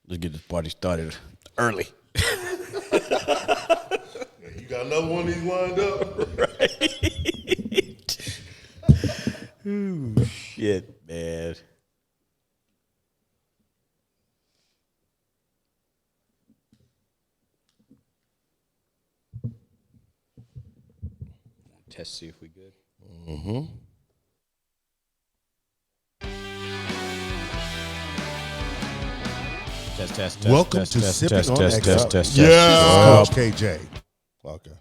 Let's get this party started early. You got another one of these lined up? Right. Ooh, shit, man. Test, see if we good. Mm-hmm. Test. Welcome to Sipping on Excellence. Test. Yeah. Coach KJ. Okay.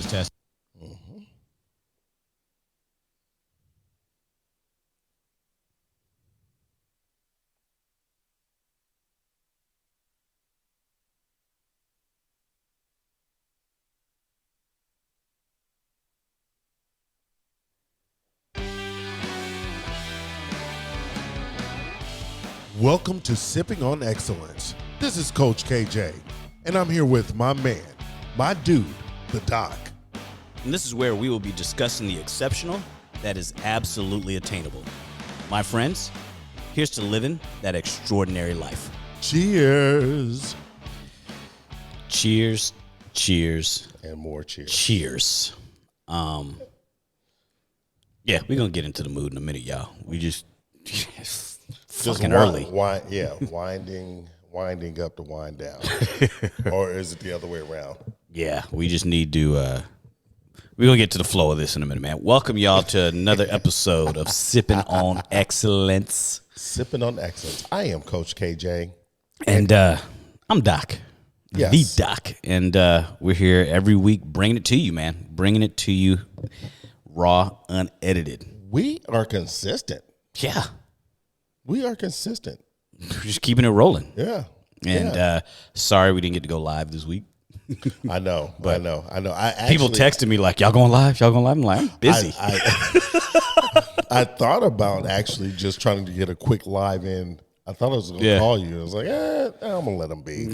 Test. Mm-hmm. Welcome to Sipping on Excellence. This is Coach KJ, and I'm here with my man, my dude, the Doc. And this is where we will be discussing the exceptional that is absolutely attainable. My friends, here's to living that extraordinary life. Cheers. Cheers. And more cheers. Cheers. Yeah, we're going to get into the mood in a minute, y'all. We just fucking early. Winding up to wind down. Or is it the other way around? Yeah, we just need to, we're going to get to the flow of this in a minute, man. Welcome y'all to another episode of Sipping on Excellence. Sipping on Excellence. I am Coach KJ. And I'm Doc. Yes. The Doc. And we're here every week bringing it to you, man. Bringing it to you raw, unedited. We are consistent. Yeah. We are consistent. We're just keeping it rolling. Yeah. And sorry we didn't get to go live this week. I know. But I know. I actually, people texted me like, y'all going live? I'm like, I'm busy. I thought about actually just trying to get a quick live in. I thought I was going to call you. I was like, I'm going to let him be.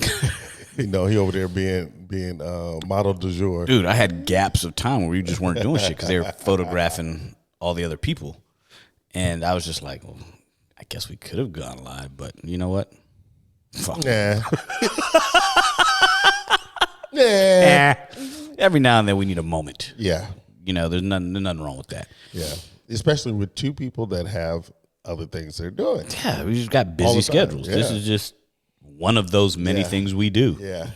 You know, he over there being model du jour. Dude, I had gaps of time where we just weren't doing shit because they were photographing all the other people. And I was just like, well, I guess we could have gone live, but you know what? Fuck. Yeah. Yeah. Every now and then we need a moment. Yeah. You know, there's nothing wrong with that. Yeah. Especially with two people that have other things they're doing. Yeah, we just got busy schedules. Yeah. This is just one of those many things we do. Yeah.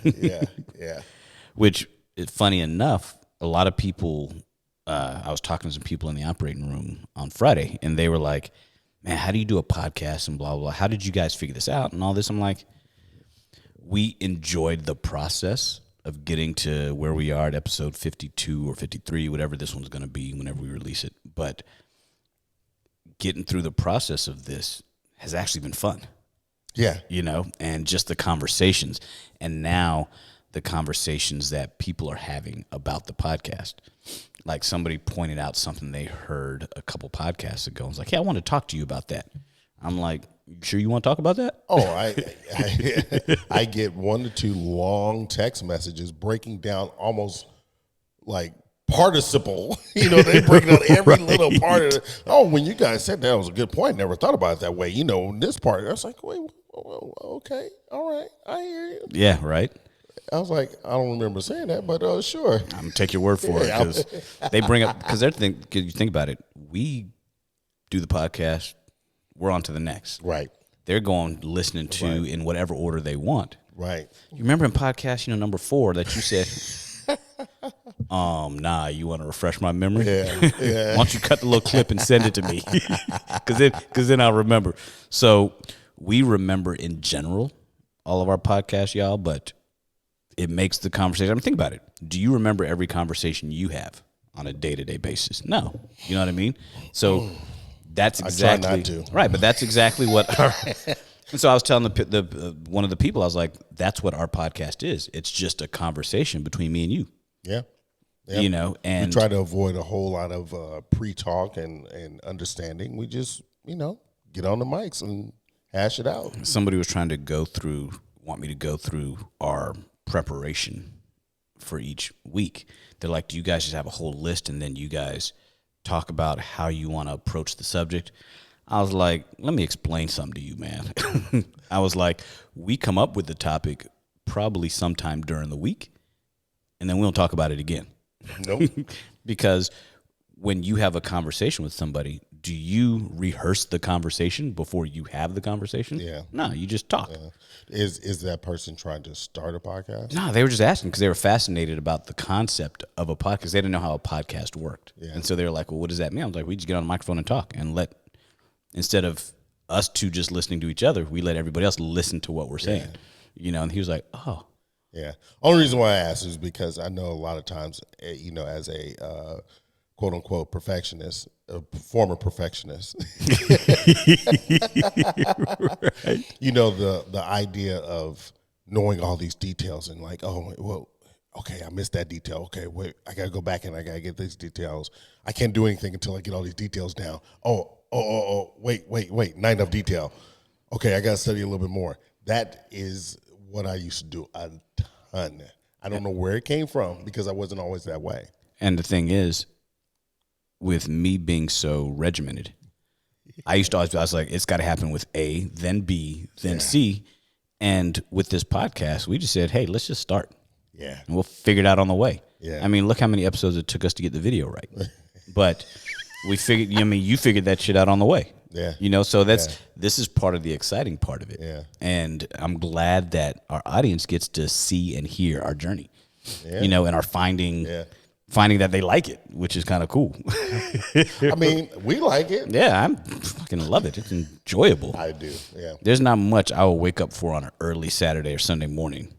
Which, funny enough, a lot of people, I was talking to some people in the operating room on Friday, and they were like, man, how do you do a podcast and blah, blah, blah. How did you guys figure this out and all this? I'm like, we enjoyed the process of getting to where we are at episode 52 or 53, whatever this one's going to be whenever we release it. But getting through the process of this has actually been fun. Yeah. You know, and just the conversations. And now the conversations that people are having about the podcast. Like somebody pointed out something they heard a couple podcasts ago. I was like, yeah, I want to talk to you about that. I'm like, you sure you want to talk about that? Oh, I get 1 to 2 long text messages breaking down almost like participle. You know, they break down every little part of it. Oh, when you guys said that was a good point. Never thought about it that way. You know, this part, I was like, wait, okay, all right, I hear you. Yeah, right. I was like, I don't remember saying that, but sure. I'm going to take your word for it because they bring up, because you think about it, we do the podcast, we're on to the next. Right. They're going listening to in whatever order they want. Right. You remember in podcast, number 4 that you said, nah, you want to refresh my memory? Yeah. Why don't you cut the little clip and send it to me? Because then I'll remember. So we remember in general all of our podcasts, y'all, but it makes the conversation. I mean, think about it. Do you remember every conversation you have on a day-to-day basis? No. You know what I mean? So that's exactly I try not to. Right, but that's exactly what and so I was telling the one of the people, I was like, that's what our podcast is. It's just a conversation between me and you. Yeah. You know, and we try to avoid a whole lot of pre-talk and understanding. We just, get on the mics and hash it out. Somebody was trying to want me to go through our preparation for each week. They're like, do you guys just have a whole list and then you guys talk about how you want to approach the subject? I was like, let me explain something to you, man. I was like, we come up with the topic probably sometime during the week, and then we don't talk about it again. Nope. Because when you have a conversation with somebody, do you rehearse the conversation before you have the conversation? Yeah. No, you just talk. Yeah. Is that person trying to start a podcast? No, they were just asking because they were fascinated about the concept of a podcast. They didn't know how a podcast worked. Yeah. And so they were like, well, what does that mean? I was like, we just get on the microphone and talk and instead of us two just listening to each other, we let everybody else listen to what we're saying. And he was like, oh. Yeah. Only reason why I asked is because I know a lot of times, as a quote unquote perfectionist, a former perfectionist, right. The idea of knowing all these details and like, oh, well, okay, I missed that detail. Okay, wait, I got to go back and I got to get these details. I can't do anything until I get all these details down. Oh, wait, not enough detail. Okay, I got to study a little bit more. That is what I used to do a ton. I don't know where it came from because I wasn't always that way. And the thing is, with me being so regimented, I was like, it's got to happen with A, then B, then C. And with this podcast, we just said, hey, let's just start. Yeah. And we'll figure it out on the way. Yeah. I mean, look how many episodes it took us to get the video right. But we figured, you figured that shit out on the way. Yeah. So this is part of the exciting part of it. Yeah. And I'm glad that our audience gets to see and hear our journey, yeah. And our finding that they like it, which is kind of cool. I mean, we like it. Yeah, I fucking love it. It's enjoyable. I do, yeah. There's not much I will wake up for on an early Saturday or Sunday morning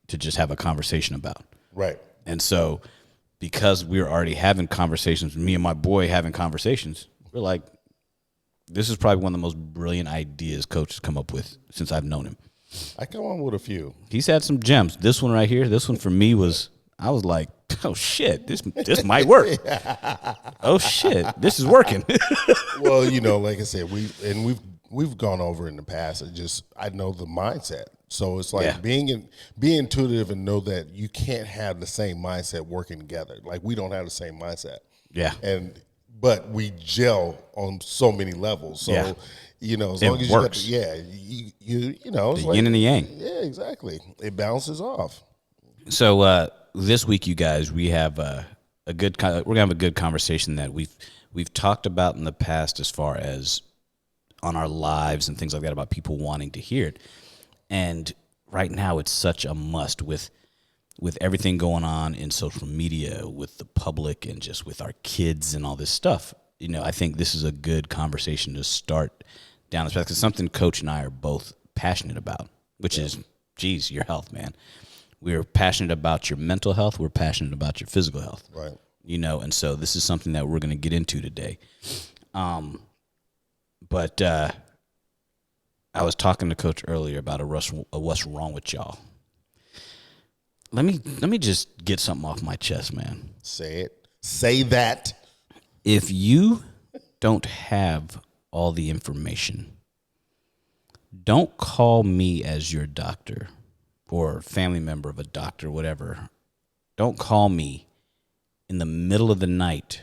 to just have a conversation about. Right. And so because we're already having conversations, me and my boy having conversations, we're like, this is probably one of the most brilliant ideas Coach has come up with since I've known him. I come on with a few. He's had some gems. This one right here, this one for me I was like, oh shit, this might work. Oh shit, this is working. Well, like I said, we've gone over in the past. I know the mindset. So it's like be intuitive and know that you can't have the same mindset working together. Like we don't have the same mindset. Yeah. But we gel on so many levels. So, as long as works. you got it's the like, yin and the yang. Yeah, exactly. It balances off. So this week, you guys, we have we're gonna have a good conversation that we've talked about in the past as far as on our lives and things like that about people wanting to hear it. And right now, it's such a must with everything going on in social media, with the public, and just with our kids and all this stuff. I think this is a good conversation to start down this path because something Coach and I are both passionate about, which is, geez, your health, man. We're passionate about your mental health. We're passionate about your physical health. Right. And so this is something that we're going to get into today. But I was talking to Coach earlier about what's wrong with y'all. Let me just get something off my chest, man. Say it. Say that. If you don't have all the information, don't call me as your doctor or family member of a doctor, whatever. Don't call me in the middle of the night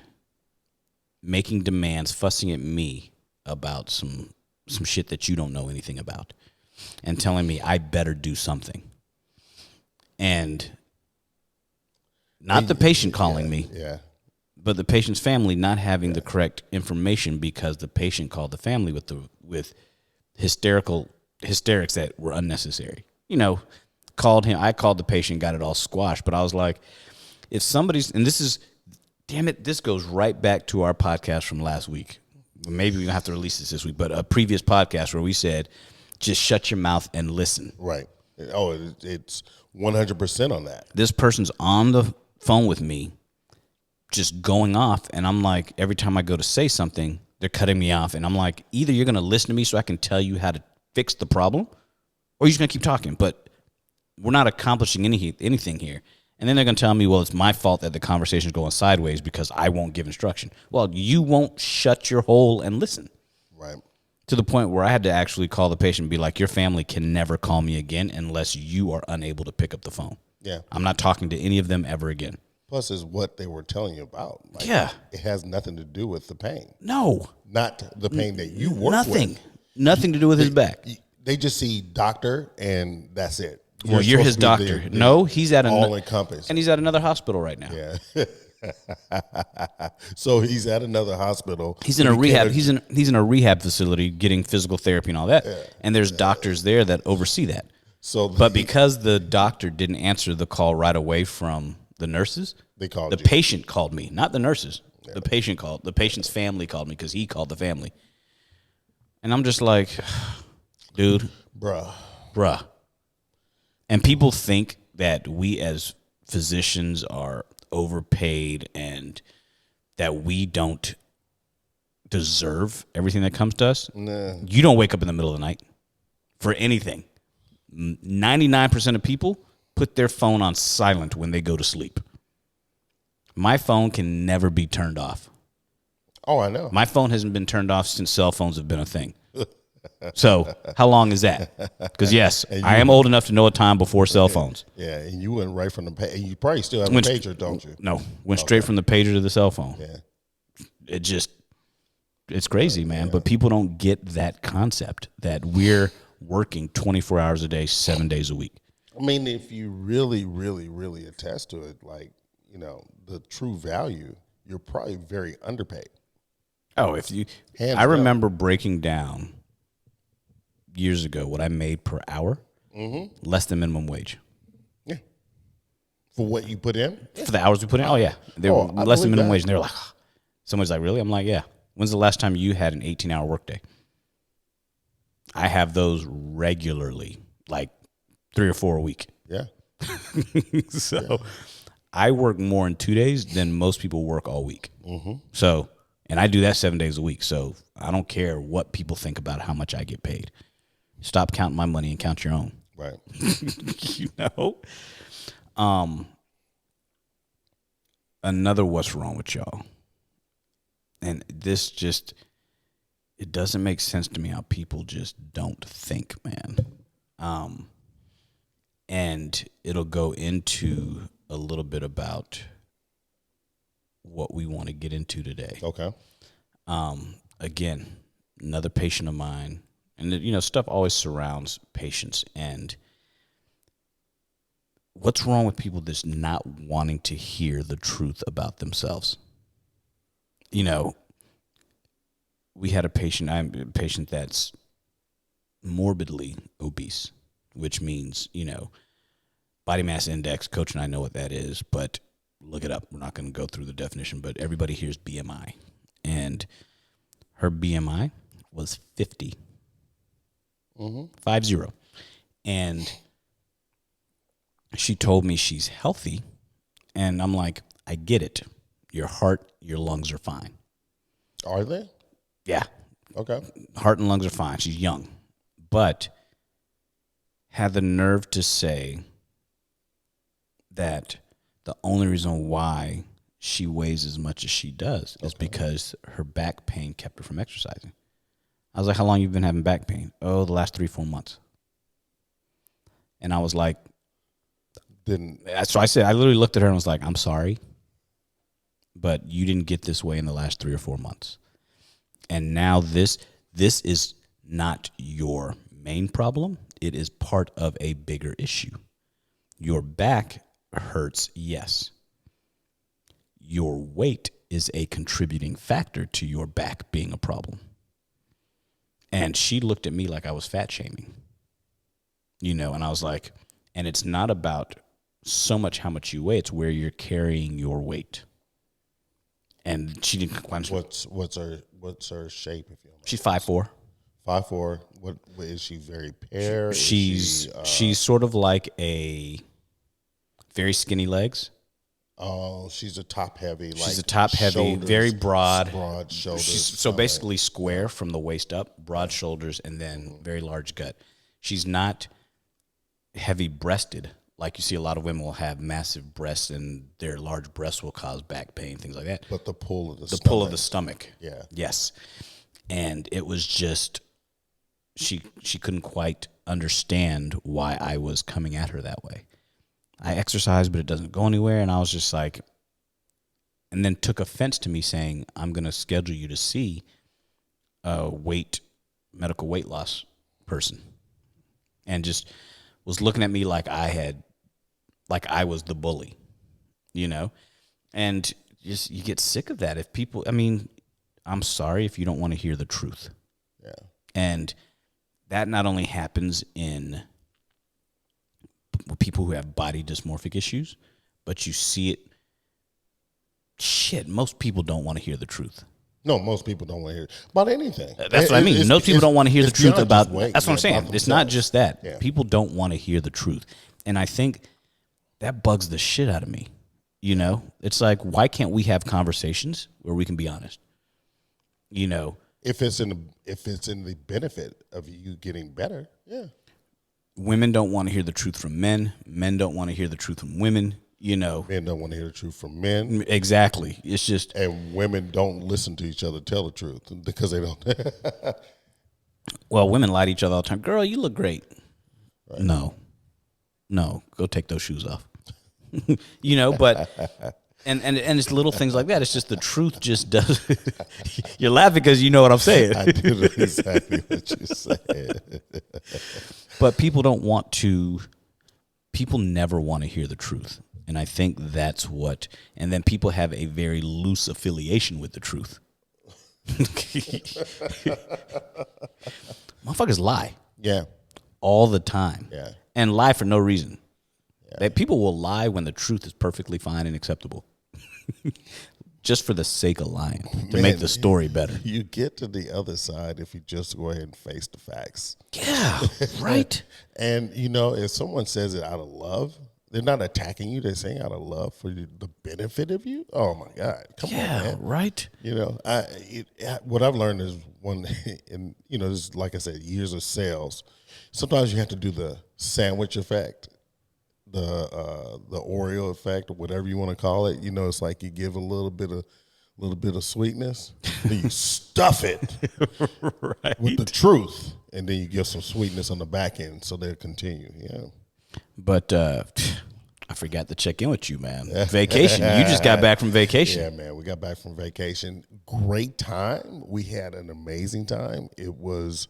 making demands, fussing at me about some shit that you don't know anything about and telling me I better do something. And not the patient calling me, but the patient's family not having the correct information because the patient called the family with hysterics that were unnecessary. Called him. I called the patient, got it all squashed. But I was like, if somebody's, and this goes right back to our podcast from last week. Maybe we're gonna have to release this week, but a previous podcast where we said, just shut your mouth and listen. Right. Oh, it's 100% on that. This person's on the phone with me, just going off, and I'm like, every time I go to say something, they're cutting me off, and I'm like, either you're gonna listen to me so I can tell you how to fix the problem, or you're just gonna keep talking. But we're not accomplishing anything here. And then they're going to tell me, well, it's my fault that the conversation is going sideways because I won't give instruction. Well, you won't shut your hole and listen. Right. To the point where I had to actually call the patient and be like, your family can never call me again unless you are unable to pick up the phone. Yeah. I'm not talking to any of them ever again. Plus, is what they were telling you about. Like, Yeah. It has nothing to do with the pain. No. Not the pain that you work with. Nothing to do with his back. They just see doctor and that's it. Well, you're his doctor. No, he's at all encompassed. And he's at another hospital right now. Yeah. So he's at another hospital. He's in a rehab. He's in a rehab facility getting physical therapy and all that. Yeah. And there's doctors there that oversee that. But because the doctor didn't answer the call right away from the nurses, the patient called me, not the nurses. Yeah. The patient called. The patient's family called me because he called the family. And I'm just like, dude, bruh. And people think that we as physicians are overpaid and that we don't deserve everything that comes to us. Nah. You don't wake up in the middle of the night for anything. 99% of people put their phone on silent when they go to sleep. My phone can never be turned off. Oh, I know. My phone hasn't been turned off since cell phones have been a thing. So how long is that? Because, yes, I am old enough to know a time before cell phones. Yeah, and you went right from the pager. You probably still have a pager, don't you? No, went straight from the pager to the cell phone. Yeah. It's crazy, man. Yeah. But people don't get that concept that we're working 24 hours a day, 7 days a week. I mean, if you really, really, really attest to it, like, you know, the true value, you're probably very underpaid. Oh, I remember breaking down years ago what I made per hour, less than minimum wage. Yeah. For what you put in? Yeah. For the hours we put in? Oh, yeah. They were less than minimum wage. And they were like, someone's like, really? I'm like, yeah. When's the last time you had an 18-hour workday? I have those regularly, like 3 or 4 a week. Yeah. So I work more in 2 days than most people work all week. Mm-hmm. So, and I do that 7 days a week. So I don't care what people think about how much I get paid. Stop counting my money and count your own. Right. You know? Another what's wrong with y'all. And this just, it doesn't make sense to me how people just don't think, man. And it'll go into a little bit about what we want to get into today. Okay. Again, another patient of mine, and you know, stuff always surrounds patients. And what's wrong with people that's not wanting to hear the truth about themselves? You know, we had a patient that's morbidly obese, which means, you know, body mass index. Coach and I know what that is, but look it up. We're not going to go through the definition, but everybody hears BMI. And her BMI was 50. 50. And she told me she's healthy. And I'm like, I get it. Your heart, your lungs are fine. Are they? Yeah. Okay. Heart and lungs are fine. She's young. But had the nerve to say that the only reason why she weighs as much as she does is because her back pain kept her from exercising. I was like, how long you been having back pain? Oh, the last 3-4 months. And I was like, so I said, I literally looked at her and was like, I'm sorry, but you didn't get this way in the last 3 or 4 months. And now this is not your main problem. It is part of a bigger issue. Your back hurts, yes. Your weight is a contributing factor to your back being a problem. And she looked at me like I was fat shaming. You know, and I was like, and it's not about so much how much you weigh, it's where you're carrying your weight. And she didn't quite. What's her shape? If you she's 5'4". 5'4". What is she? Very pear. She's sort of like a very skinny legs. Oh, she's a top heavy. She's a top heavy, very broad. Broad shoulders. She's so basically square from the waist up, broad shoulders, and then very large gut. She's not heavy breasted. Like you see a lot of women will have massive breasts and their large breasts will cause back pain, things like that. But the pull of the stomach. Pull of the stomach. Yeah. Yes. And it was just, she couldn't quite understand why I was coming at her that way. I exercise, but it doesn't go anywhere. And I was just like, and then took offense to me saying, I'm going to schedule you to see a medical weight loss person. And just was looking at me like I was the bully, you know? And just, you get sick of that. If people, I mean, I'm sorry if you don't want to hear the truth. Yeah. And that not only happens in people who have body dysmorphic issues, but you see it. Shit, most people don't want to hear the truth. No, most people don't want to hear about anything. That's what I mean. Most people don't want to hear the truth about. That's what I'm saying. It's not just that. Yeah. People don't want to hear the truth, and I think that bugs the shit out of me. You know, it's like, why can't we have conversations where we can be honest? You know, if it's in the benefit of you getting better, yeah. Women don't want to hear the truth from men. Men don't want to hear the truth from women. You know, men don't want to hear the truth from men. Exactly. It's just, and women don't listen to each other tell the truth because they don't. Well, women lie to each other all the time. Girl, you look great. Right. No, go take those shoes off. You know, but and it's little things like that. It's just the truth just does. You're laughing because you know what I'm saying. I do know exactly what you said. But people don't want to. People never want to hear the truth. And I think that's what, and then people have a very loose affiliation with the truth. Motherfuckers lie. Yeah. All the time. Yeah. And lie for no reason. Yeah. That people will lie when the truth is perfectly fine and acceptable. Just for the sake of lying, to make the story better. You get to the other side if you just go ahead and face the facts. Yeah, right. And, you know, if someone says it out of love, they're not attacking you. They're saying out of love for the benefit of you. Oh, my God. Come on, man. Right. You know, what I've learned is and, you know, this is, like I said, years of sales. Sometimes you have to do the sandwich effect. The Oreo effect, or whatever you want to call it. You know, it's like you give a little bit of sweetness, then you stuff it right. with the truth, and then you give some sweetness on the back end, so they'll continue. Yeah. But I forgot to check in with you, man. Vacation. You just got back from vacation. Yeah, man. We got back from vacation. Great time. We had an amazing time. It was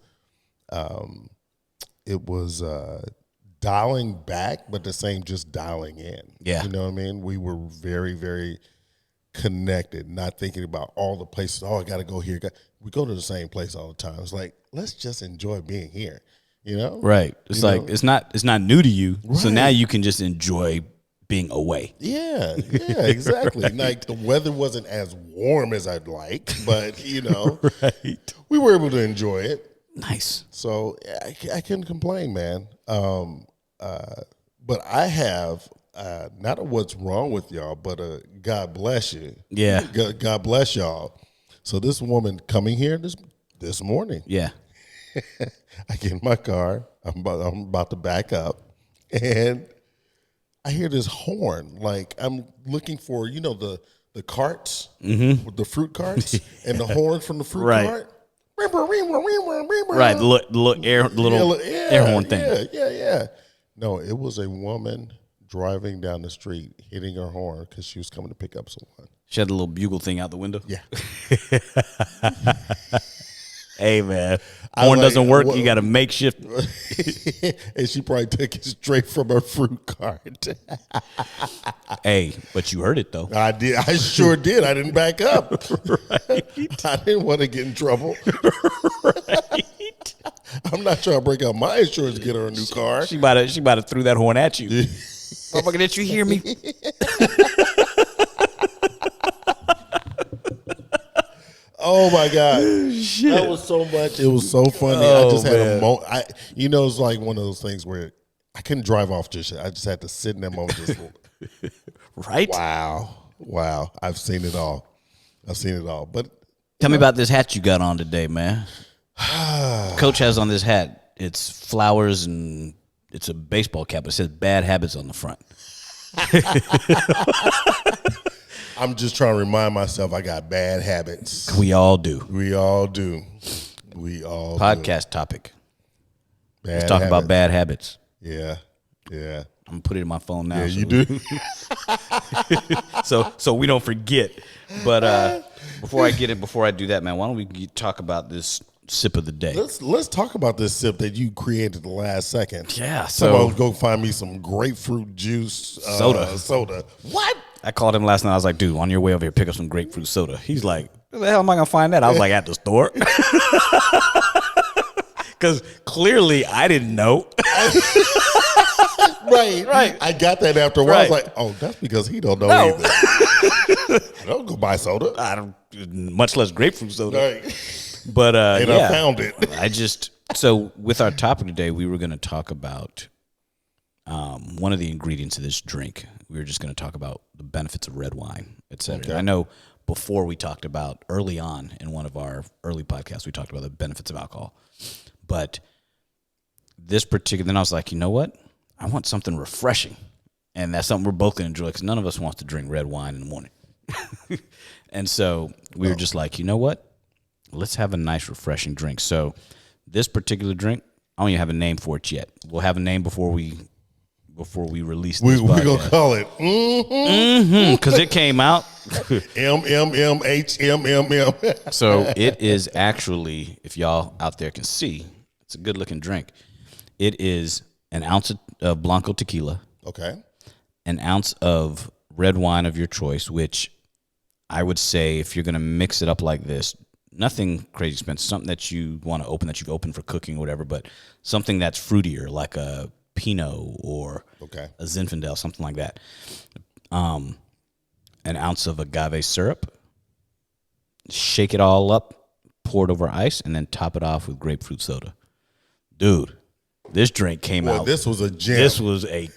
dialing back, but the same just dialing in. Yeah. You know what I mean? We were very, very connected, not thinking about all the places. Oh, I got to go here. We go to the same place all the time. It's like, let's just enjoy being here, you know? Right. It's like, it's not new to you. Right. So now you can just enjoy being away. Yeah, exactly. Like the weather wasn't as warm as I'd like, but, you know, right. We were able to enjoy it. Nice. So I couldn't complain, man. But I have not what's wrong with y'all, but God bless you. Yeah. God bless y'all. So this woman coming here this morning. Yeah. I get in my car. I'm about to back up, and I hear this horn. Like I'm looking for, you know, the carts, with the fruit carts, and the horn from the fruit cart. Right, the little air horn thing. Yeah. No, it was a woman driving down the street, hitting her horn because she was coming to pick up someone. She had a little bugle thing out the window. Yeah. Hey, man, horn doesn't work. You got to makeshift. And she probably took it straight from her fruit cart. Hey, but you heard it though. I did. I sure did. I didn't back up. Right. I didn't want to get in trouble. Right. I'm not trying to break out my insurance to get her a new car. She might have threw that horn at you. Motherfucker, did you hear me? Oh my God. Shit. That was so much. It was so funny. Oh, I just had man. a moment. It's like one of those things where I couldn't drive off just yet. I just had to sit in that moment. Right? Wow. I've seen it all. But tell me about this hat you got on today, man. Coach has on this hat. It's flowers and it's a baseball cap. It says bad habits on the front. I'm just trying to remind myself I got bad habits. We all do. Podcast topic. Let's talk about bad habits. Yeah. I'm gonna put it in my phone now. Yeah, you do. so we don't forget. But before I do that, man, why don't we talk about this sip of the day? Let's talk about this sip that you created at the last second. Yeah, so go find me some grapefruit juice soda. What? I called him last night. I was like, dude, on your way over here, pick up some grapefruit soda. He's like, where the hell am I gonna find that? I was like, at the store. Because clearly I didn't know. Right. I got that after a while. I was like, oh, that's because he don't know either. I don't go buy soda. I don't, much less grapefruit soda. Right. But and I found it. So with our topic today, we were going to talk about one of the ingredients of this drink. We were just going to talk about the benefits of red wine, et cetera. Okay. I know before we talked about early on in one of our early podcasts, we talked about the benefits of alcohol. But this particular, then I was like, you know what? I want something refreshing. And that's something we're both going to enjoy because none of us wants to drink red wine in the morning. And so we were just like, you know what? Let's have a nice, refreshing drink. So this particular drink, I don't even have a name for it yet. We'll have a name before we release this podcast. We're going to call it because it came out. MMMHMMM. So it is actually, if y'all out there can see, it's a good looking drink. It is an ounce of Blanco Tequila. Okay. An ounce of red wine of your choice, which I would say if you're going to mix it up like this, nothing crazy expensive, something that you want to open, that you've opened for cooking or whatever, but something that's fruitier, like a Pinot or a Zinfandel, something like that. An ounce of agave syrup. Shake it all up, pour it over ice, and then top it off with grapefruit soda. Dude, this drink came out. This was a gem. This was a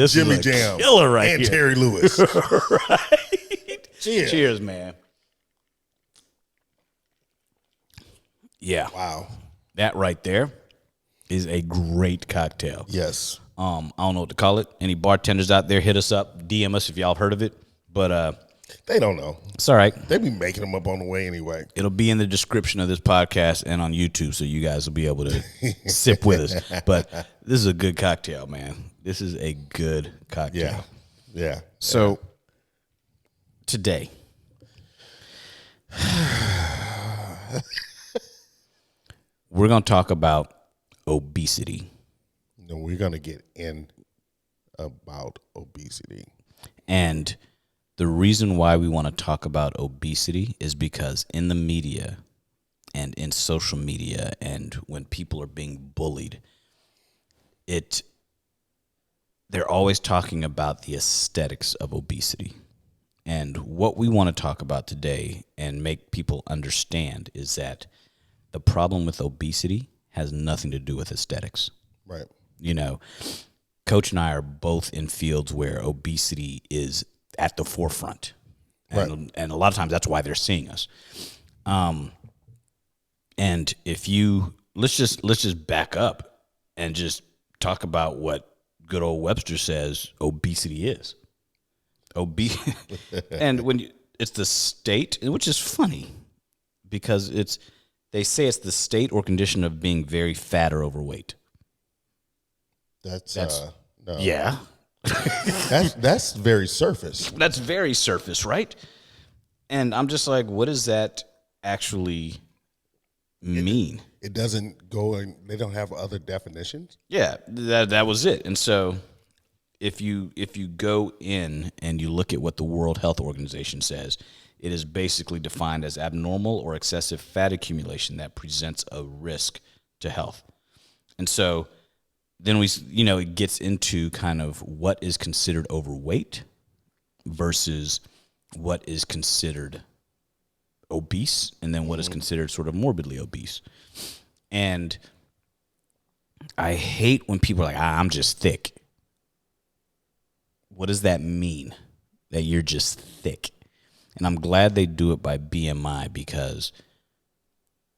Jimmy Jam. Killer right and here. Terry Lewis. Right. Cheers. Cheers, man. Yeah. Wow. That right there is a great cocktail. Yes. I don't know what to call it. Any bartenders out there, hit us up, DM us if y'all heard of it. But they don't know. It's all right. They be making them up on the way anyway. It'll be in the description of this podcast and on YouTube, so you guys will be able to sip with us. But this is a good cocktail, man. This is a good cocktail. Yeah. So today, we're going to talk about obesity. No, we're going to get in about obesity. And the reason why we want to talk about obesity is because in the media and in social media and when people are being bullied, they're always talking about the aesthetics of obesity. And what we want to talk about today and make people understand is that the problem with obesity has nothing to do with aesthetics. Right. You know, Coach and I are both in fields where obesity is at the forefront. And, and a lot of times that's why they're seeing us. And if you, let's just back up and just talk about what good old Webster says obesity is. And when it's the state, which is funny because they say it's the state or condition of being very fat or overweight. That's no. Yeah. That's very surface. That's very surface, right? And I'm just like, what does that actually mean? It doesn't go and they don't have other definitions. Yeah, that was it. And so if you go in and you look at what the World Health Organization says, it is basically defined as abnormal or excessive fat accumulation that presents a risk to health. And so then it gets into kind of what is considered overweight versus what is considered obese, and then what is considered sort of morbidly obese. And I hate when people are like, I'm just thick. What does that mean? That you're just thick? And I'm glad they do it by BMI because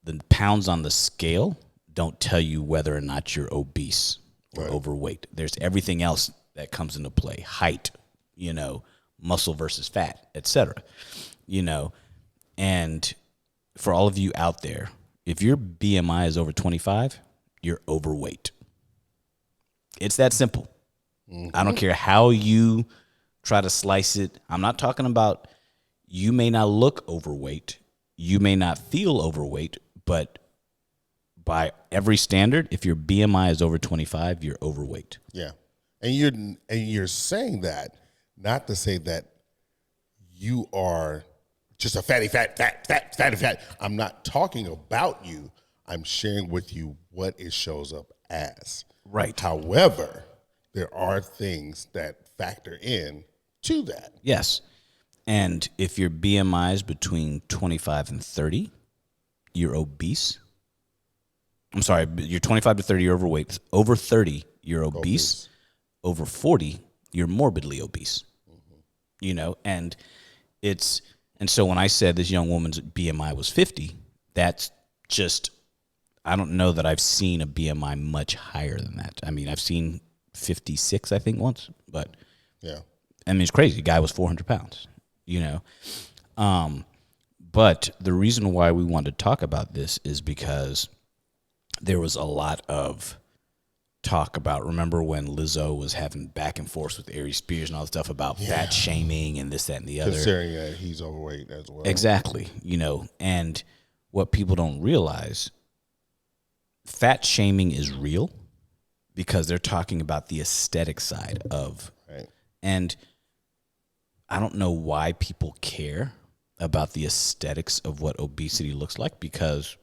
the pounds on the scale don't tell you whether or not you're obese or overweight. There's everything else that comes into play. Height, muscle versus fat, etc. And for all of you out there, if your BMI is over 25, you're overweight. It's that simple. I don't care how you try to slice it. I'm not talking about you may not look overweight. You may not feel overweight, but by every standard, if your BMI is over 25, you're overweight. Yeah. And you're saying that not to say that you are just a fatty fat. I'm not talking about you. I'm sharing with you what it shows up as. Right. However, there are things that factor in to that. Yes. And if your BMI is between 25 and 30, you're obese. I'm sorry, you're 25 to 30, you're overweight. Over 30, you're obese. Over 40, you're morbidly obese. You know, and so when I said this young woman's BMI was 50, that's just, I don't know that I've seen a BMI much higher than that. I mean, I've seen 56, I think, once, but yeah, I mean, it's crazy. The guy was 400 pounds, you know. But the reason why we wanted to talk about this is because there was a lot of talk about, remember when Lizzo was having back and forth with Ari Spears and all the stuff about fat shaming and this, that, and the other. Considering that he's overweight as well. Exactly. You know, and what people don't realize, fat shaming is real because they're talking about the aesthetic side of, right. And I don't know why people care about the aesthetics of what obesity looks like, because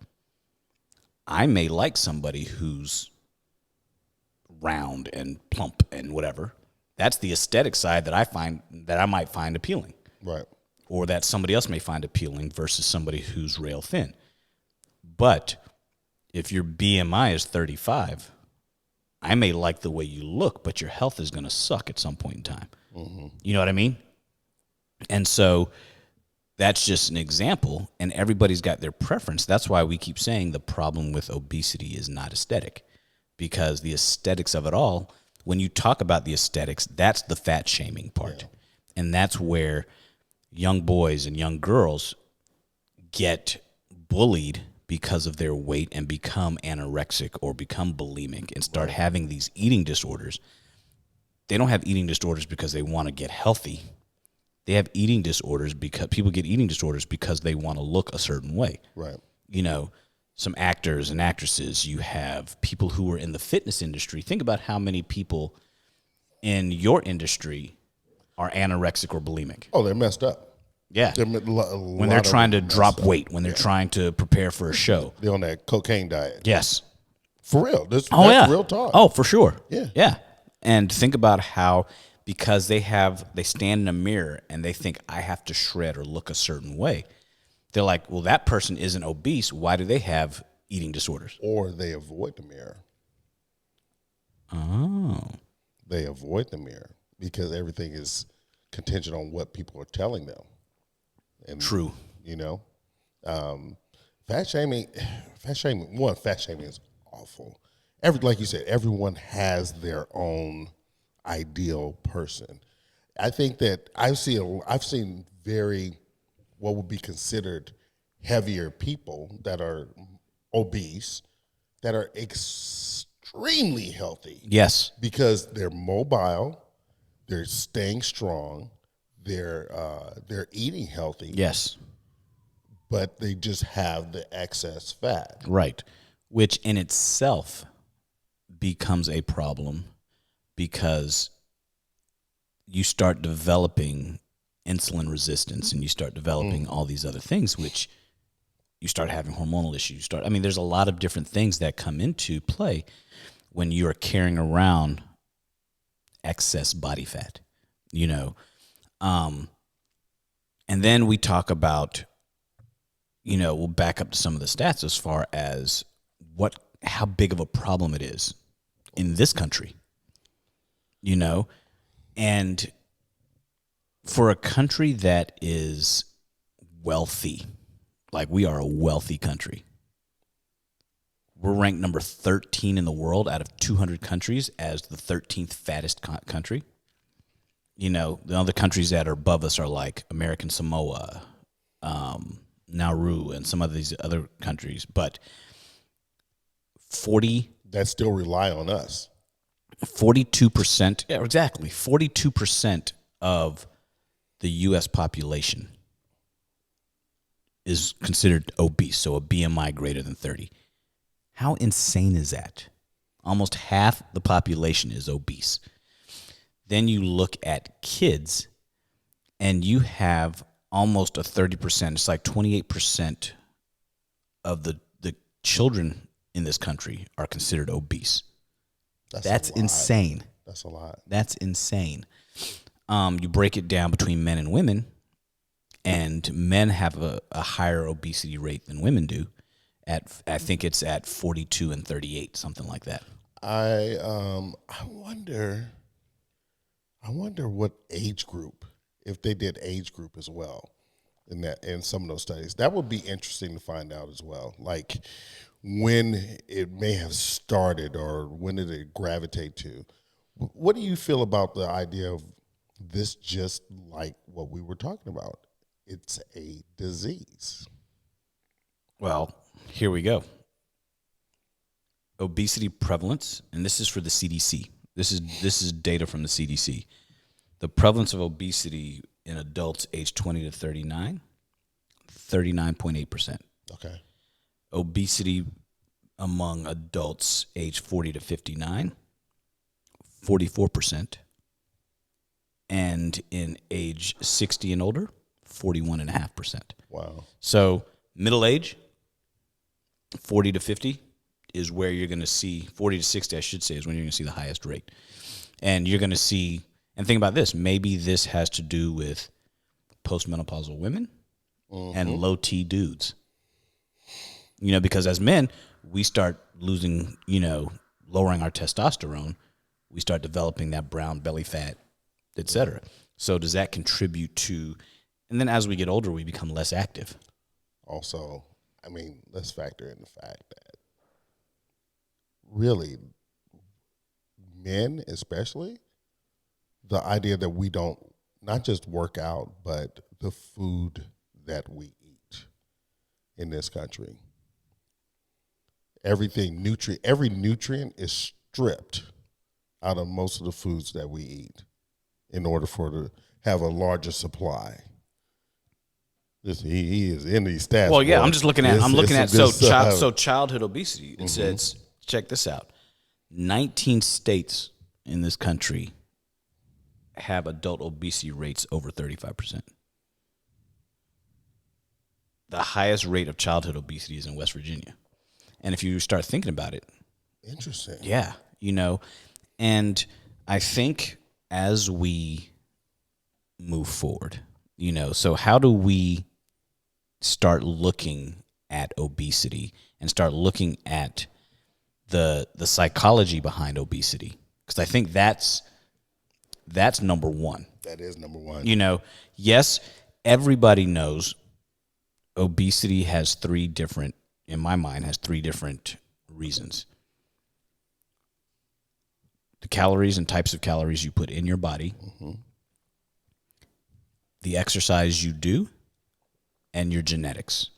I may like somebody who's round and plump and whatever. That's the aesthetic side that I might find appealing. Right. Or that somebody else may find appealing versus somebody who's rail thin. But if your BMI is 35, I may like the way you look, but your health is going to suck at some point in time. You know what I mean? And so that's just an example, and everybody's got their preference. That's why we keep saying the problem with obesity is not aesthetic, because the aesthetics of it all, when you talk about the aesthetics, that's the fat shaming part. Yeah. And that's where young boys and young girls get bullied because of their weight and become anorexic or become bulimic and start having these eating disorders. They don't have eating disorders because they want to get healthy. They have eating disorders because people get eating disorders because they want to look a certain way. Right. You know, some actors and actresses, you have people who are in the fitness industry. Think about how many people in your industry are anorexic or bulimic. Oh, they're messed up. Yeah. When they're trying to drop weight, when they're trying to prepare for a show. They're on that cocaine diet. Yes. For real. That's real talk. Oh, for sure. Yeah. Yeah. And think about how, because they stand in a mirror and they think, I have to shred or look a certain way. They're like, well, that person isn't obese. Why do they have eating disorders? Or they avoid the mirror. Oh. They avoid the mirror because everything is contingent on what people are telling them. And, true. You know, fat shaming is awful. Like you said, everyone has their own ideal person. I think that I've seen what would be considered heavier people that are obese, that are extremely healthy. Yes. Because they're mobile, they're staying strong, they're eating healthy. Yes. But they just have the excess fat. Right. Which in itself becomes a problem because you start developing insulin resistance and you start developing all these other things, which you start having hormonal issues. There's a lot of different things that come into play when you are carrying around excess body fat, you know. And then we talk about, you know, we'll back up to some of the stats as far as how big of a problem it is in this country, you know, and for a country that is wealthy, like we are a wealthy country, we're ranked number 13 in the world out of 200 countries as the 13th fattest country. You know, the other countries that are above us are like American Samoa, Nauru, and some of these other countries. But 40... that still rely on us. 42%. Yeah, exactly. 42% of the U.S. population is considered obese, so a BMI greater than 30. How insane is that? Almost half the population is obese. Then you look at kids, and you have almost a 30%. It's like 28% of the children in this country are considered obese. That's insane. That's a lot. That's insane. You break it down between men and women, and men have a higher obesity rate than women do. I think it's at 42 and 38, something like that. I wonder what age group, if they did age group as well in some of those studies. That would be interesting to find out as well. Like when it may have started or when did it gravitate to. What do you feel about the idea of this, just like what we were talking about? It's a disease. Well, here we go. Obesity prevalence, and this is for the CDC. This is data from the CDC. The prevalence of obesity in adults aged 20 to 39, 39.8%. Okay. Obesity among adults aged 40 to 59, 44%. And in age 60 and older, 41.5%. Wow. So middle age, 40 to 50 is where you're going to see, 40 to 60, I should say, is when you're going to see the highest rate. And you're going to see, and think about this, maybe this has to do with postmenopausal women and low T dudes. You know, because as men, we start losing, lowering our testosterone. We start developing that brown belly fat, et cetera. So does that contribute to, and then as we get older, we become less active. Also, let's factor in the fact that really, men especially, the idea that we don't not just work out, but the food that we eat in this country. Every nutrient is stripped out of most of the foods that we eat in order to have a larger supply. He is in these stats. Well, yeah, boy. I'm just looking at childhood obesity. It says, check this out. 19 states in this country have adult obesity rates over 35%. The highest rate of childhood obesity is in West Virginia. And if you start thinking about it, interesting. Yeah, and I think as we move forward, so how do we start looking at obesity and start looking at the psychology behind obesity? Because I think that's number one. That is number one. Yes, everybody knows obesity has three different reasons. The calories and types of calories you put in your body, the exercise you do, and your genetics.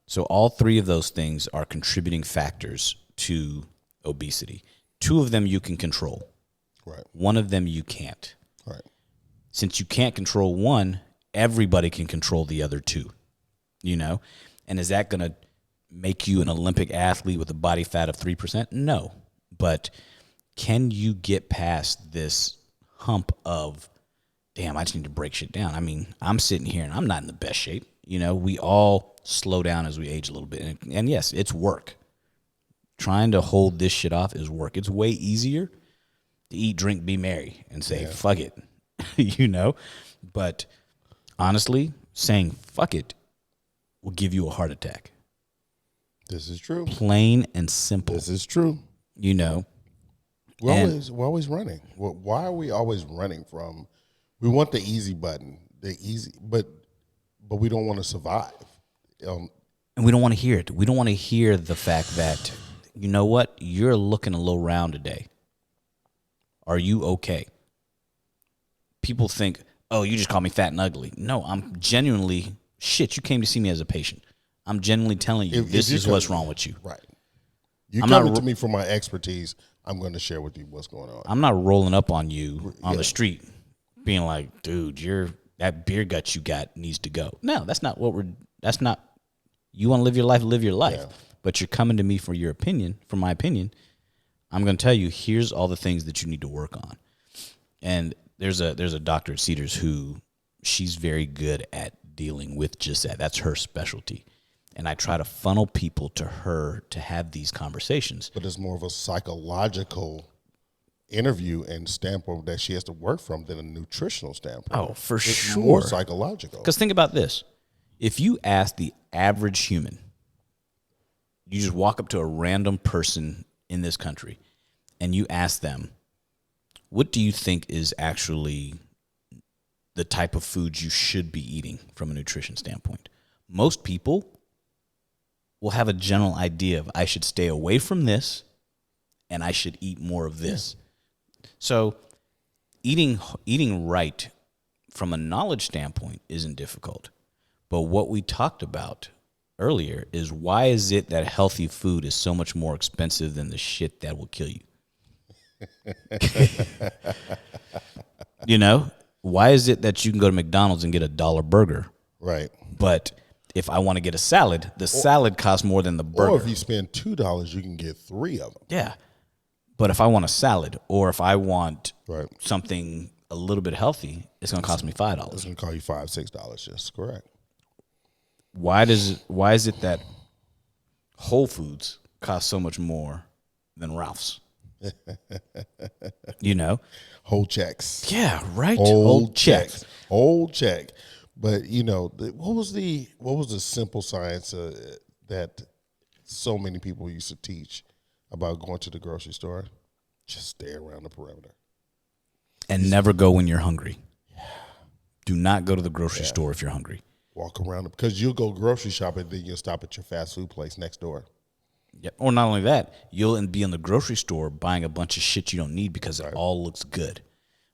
So all three of those things are contributing factors to obesity. Two of them you can control. Right. One of them you can't. Right. Since you can't control one, everybody can control the other two. And is that going to make you an Olympic athlete with a body fat of 3%? No. But can you get past this hump of, damn, I just need to break shit down? I'm sitting here and I'm not in the best shape. We all slow down as we age a little bit. And yes, it's work. Trying to hold this shit off is work. It's way easier to eat, drink, be merry and say, fuck it. But honestly, saying fuck it will give you a heart attack. This is true. Plain and simple. This is true. We're always running. Why are we always running from? We want the easy button, but we don't want to survive. And we don't want to hear it. We don't want to hear the fact that, you know what, you're looking a little round today. Are you okay? People think, oh, you just called me fat and ugly. No, I'm genuinely, shit, you came to see me as a patient. I'm genuinely telling you, this is what's wrong with you. Right. You're coming to me for my expertise, I'm going to share with you what's going on. I'm not rolling up on you on the street being like, dude, that beer gut you got needs to go. No, that's not you want to live your life. Yeah. But you're coming to me for my opinion. I'm going to tell you, here's all the things that you need to work on. And there's a doctor at Cedars who she's very good at dealing with just that. That's her specialty. And I try to funnel people to her to have these conversations. But it's more of a psychological interview and standpoint that she has to work from than a nutritional standpoint. Oh, for it's sure. More psychological. Because think about this. If you ask the average human, you just walk up to a random person in this country and you ask them, what do you think is actually the type of foods you should be eating from a nutrition standpoint? Most people will have a general idea of I should stay away from this and I should eat more of this. Yeah. So eating right from a knowledge standpoint isn't difficult. But what we talked about earlier is why is it that healthy food is so much more expensive than the shit that will kill you? You know, why is it that you can go to McDonald's and get $1 burger? Right. But if I want to get a salad, salad costs more than the burger. Or if you spend $2, you can get 3 of them. Yeah. But if I want a salad or if I want right. something a little bit healthy, it's going to cost me $5. It's going to cost you $5, $6. Yes, correct. Why is it that Whole Foods costs so much more than Ralph's? You know? Whole checks. Yeah, right. Old checks. Old check. But you know, what was the simple science that so many people used to teach about going to the grocery store? Just stay around the perimeter. And never go when you're hungry. Yeah. Do not go to the grocery store if you're hungry. Walk around because you'll go grocery shopping, then you'll stop at your fast food place next door. Yeah. Or not only that, you'll be in the grocery store buying a bunch of shit you don't need because it all looks good.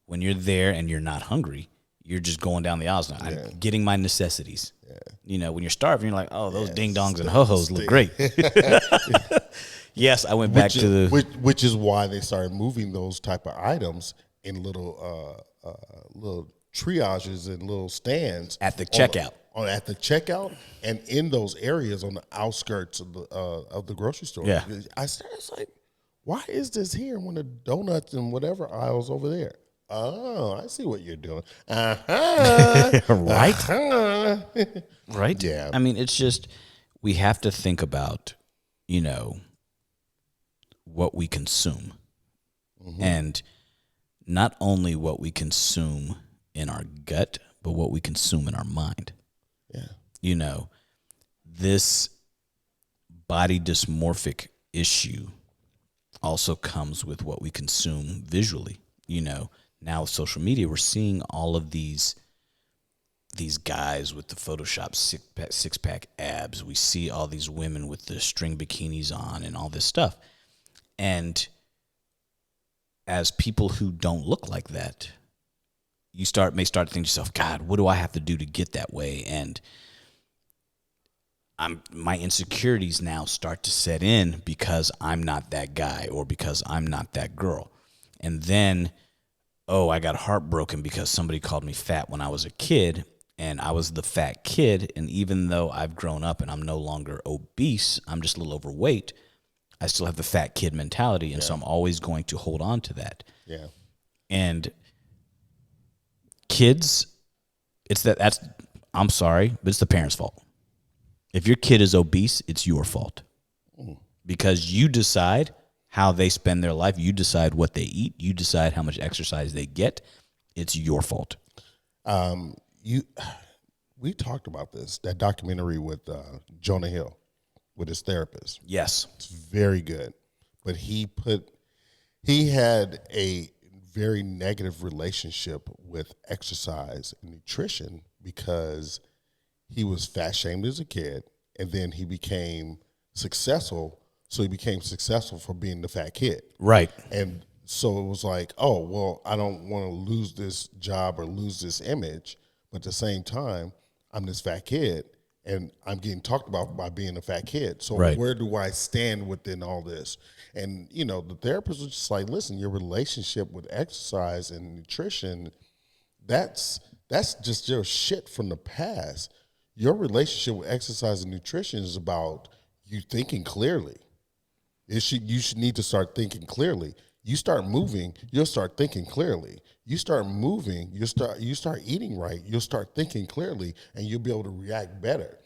When you're there and you're not hungry, you're just going down the aisles now. I'm getting my necessities. Yeah. You know, when you're starving, you're like, oh, those ding dongs and ho-hos look great. Yes, I went back to which is why they started moving those type of items in little triages and little stands at the checkout. At the checkout and in those areas on the outskirts of the grocery store. Yeah. I was like, why is this here when the donuts and whatever aisles over there? Oh, I see what you're doing. Right? Right? Yeah. I mean, it's just, we have to think about, you know, what we consume. Mm-hmm. And not only what we consume in our gut, but what we consume in our mind. Yeah. You know, this body dysmorphic issue also comes with what we consume visually. You know, now with social media, we're seeing all of these guys with the Photoshop six-pack abs. We see all these women with the string bikinis on and all this stuff. And as people who don't look like that, you may start to think to yourself, God, what do I have to do to get that way? And my insecurities now start to set in because I'm not that guy or because I'm not that girl. And then, I got heartbroken because somebody called me fat when I was a kid, and I was the fat kid. And even though I've grown up and I'm no longer obese, I'm just a little overweight, I still have the fat kid mentality. And so I'm always going to hold on to that. Yeah. And kids, I'm sorry, but it's the parents' fault. If your kid is obese, it's your fault. Because you decide how they spend their life. You decide what they eat. You decide how much exercise they get. It's your fault. We talked about this, that documentary with Jonah Hill, with his therapist. Yes. It's very good. But he had a very negative relationship with exercise and nutrition because he was fat shamed as a kid, and then he became successful. So he became successful for being the fat kid. Right. And so it was like, oh, well, I don't want to lose this job or lose this image, but at the same time, I'm this fat kid, and I'm getting talked about by being a fat kid. So Right. where do I stand within all this? And the therapist was just like, listen, your relationship with exercise and nutrition, that's just your shit from the past. Your relationship with exercise and nutrition is about you thinking clearly. You should need to start thinking clearly. You start moving, you'll start thinking clearly. You start moving, you start eating right, you'll start thinking clearly, and you'll be able to react better.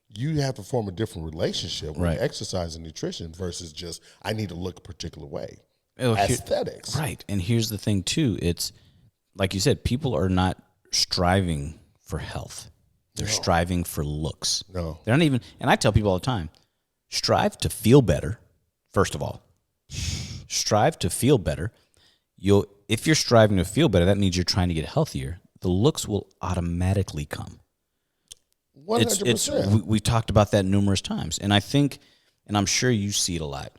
You have to form a different relationship with Right. exercise and nutrition versus just I need to look a particular way. Oh, Aesthetics. Right. And here's the thing too. It's like you said, people are not striving for health. They're striving for looks. No. They're not even, and I tell people all the time, strive to feel better. First of all, strive to feel better. If you're striving to feel better, that means you're trying to get healthier. The looks will automatically come. 100%. We talked about that numerous times. And I think, and I'm sure you see it a lot,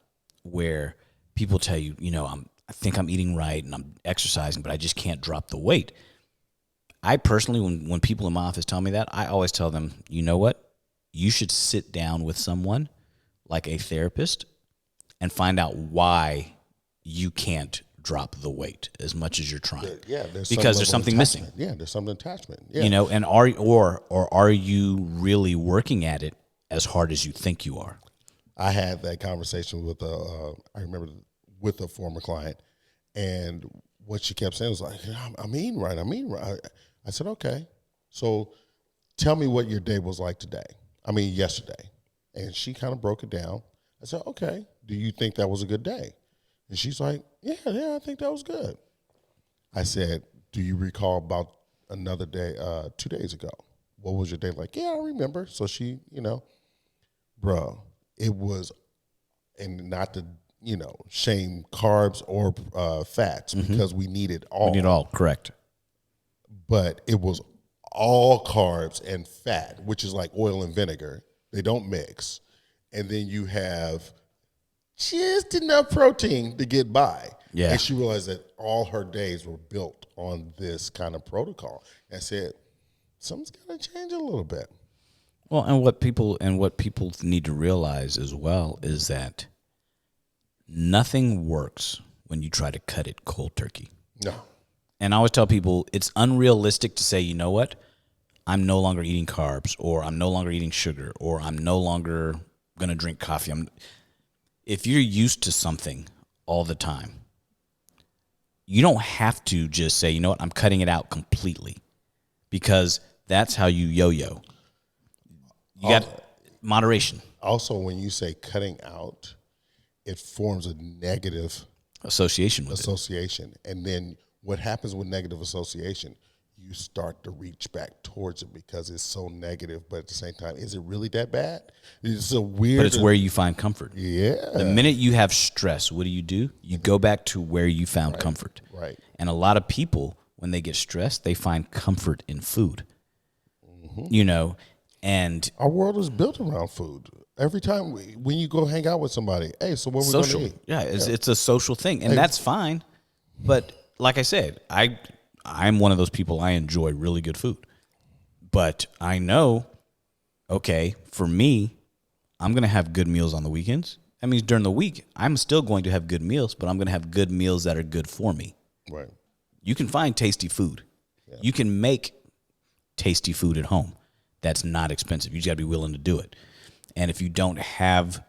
where people tell you, I think I'm eating right and I'm exercising, but I just can't drop the weight. I personally, when people in my office tell me that, I always tell them, you know what? You should sit down with someone like a therapist and find out why you can't drop the weight as much as you're trying. Yeah, because there's something missing. Yeah, there's something attachment. Yeah. And are you really working at it as hard as you think you are? I had that conversation with with a former client, and what she kept saying was like, I'm eating right. I said, okay, so tell me what your day was like yesterday. And she kind of broke it down. I said, okay, do you think that was a good day? And she's like, yeah, I think that was good. I said, do you recall about another day, 2 days ago? What was your day like? Yeah, I remember. So she, bro, it was, and not to, shame carbs or fats because we need it all. We need it all, correct. But it was all carbs and fat, which is like oil and vinegar. They don't mix. And then you have just enough protein to get by. Yeah. And she realized that all her days were built on this kind of protocol. And said, something's got to change a little bit. Well, and what people need to realize as well is that nothing works when you try to cut it cold turkey. No. And I always tell people it's unrealistic to say, you know what, I'm no longer eating carbs, or I'm no longer eating sugar, or I'm no longer going to drink coffee. If you're used to something all the time, you don't have to just say, you know what, I'm cutting it out completely, because that's how you yo-yo. You got moderation. Also, when you say cutting out, it forms a negative Association with association. And then what happens with negative association? You start to reach back towards it because it's so negative, but at the same time, is it really that bad? It's a weird. But it's where you find comfort. Yeah. The minute you have stress, what do? You go back to where you found comfort. Right. And a lot of people, when they get stressed, they find comfort in food. And our world is built around food. Every time when you go hang out with somebody, hey, so what we're going to eat? Yeah, it's a social thing, and that's fine. But like I said, I'm one of those people. I enjoy really good food, but I know, okay, for me, I'm going to have good meals on the weekends. That means during the week, I'm still going to have good meals, but I'm going to have good meals that are good for me. Right. You can find tasty food. Yeah. You can make tasty food at home. That's not expensive. You just got to be willing to do it. And if you don't have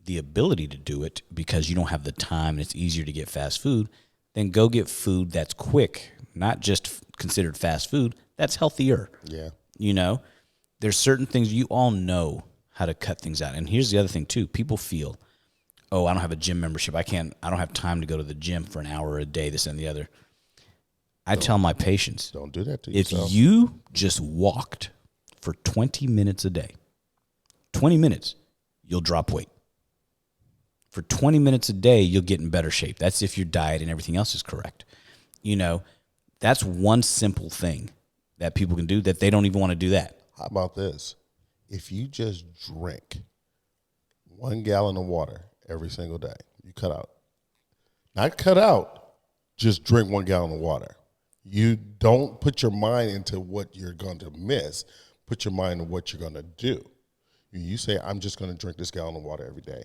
the ability to do it because you don't have the time and it's easier to get fast food, then go get food that's quick, not just considered fast food, that's healthier. Yeah. There's certain things you all know how to cut things out. And here's the other thing too. People feel, oh, I don't have a gym membership. I don't have time to go to the gym for an hour a day, this and the other. I tell my patients, don't do that to yourself. If you just walked for 20 minutes a day, 20 minutes, you'll drop weight. For 20 minutes a day, you'll get in better shape. That's if your diet and everything else is correct. That's one simple thing that people can do that they don't even want to do that. How about this? If you just drink 1 gallon of water every single day, you cut out. Not cut out, just drink 1 gallon of water. You don't put your mind into what you're going to miss, put your mind on what you're going to do. You say, I'm just going to drink this gallon of water every day.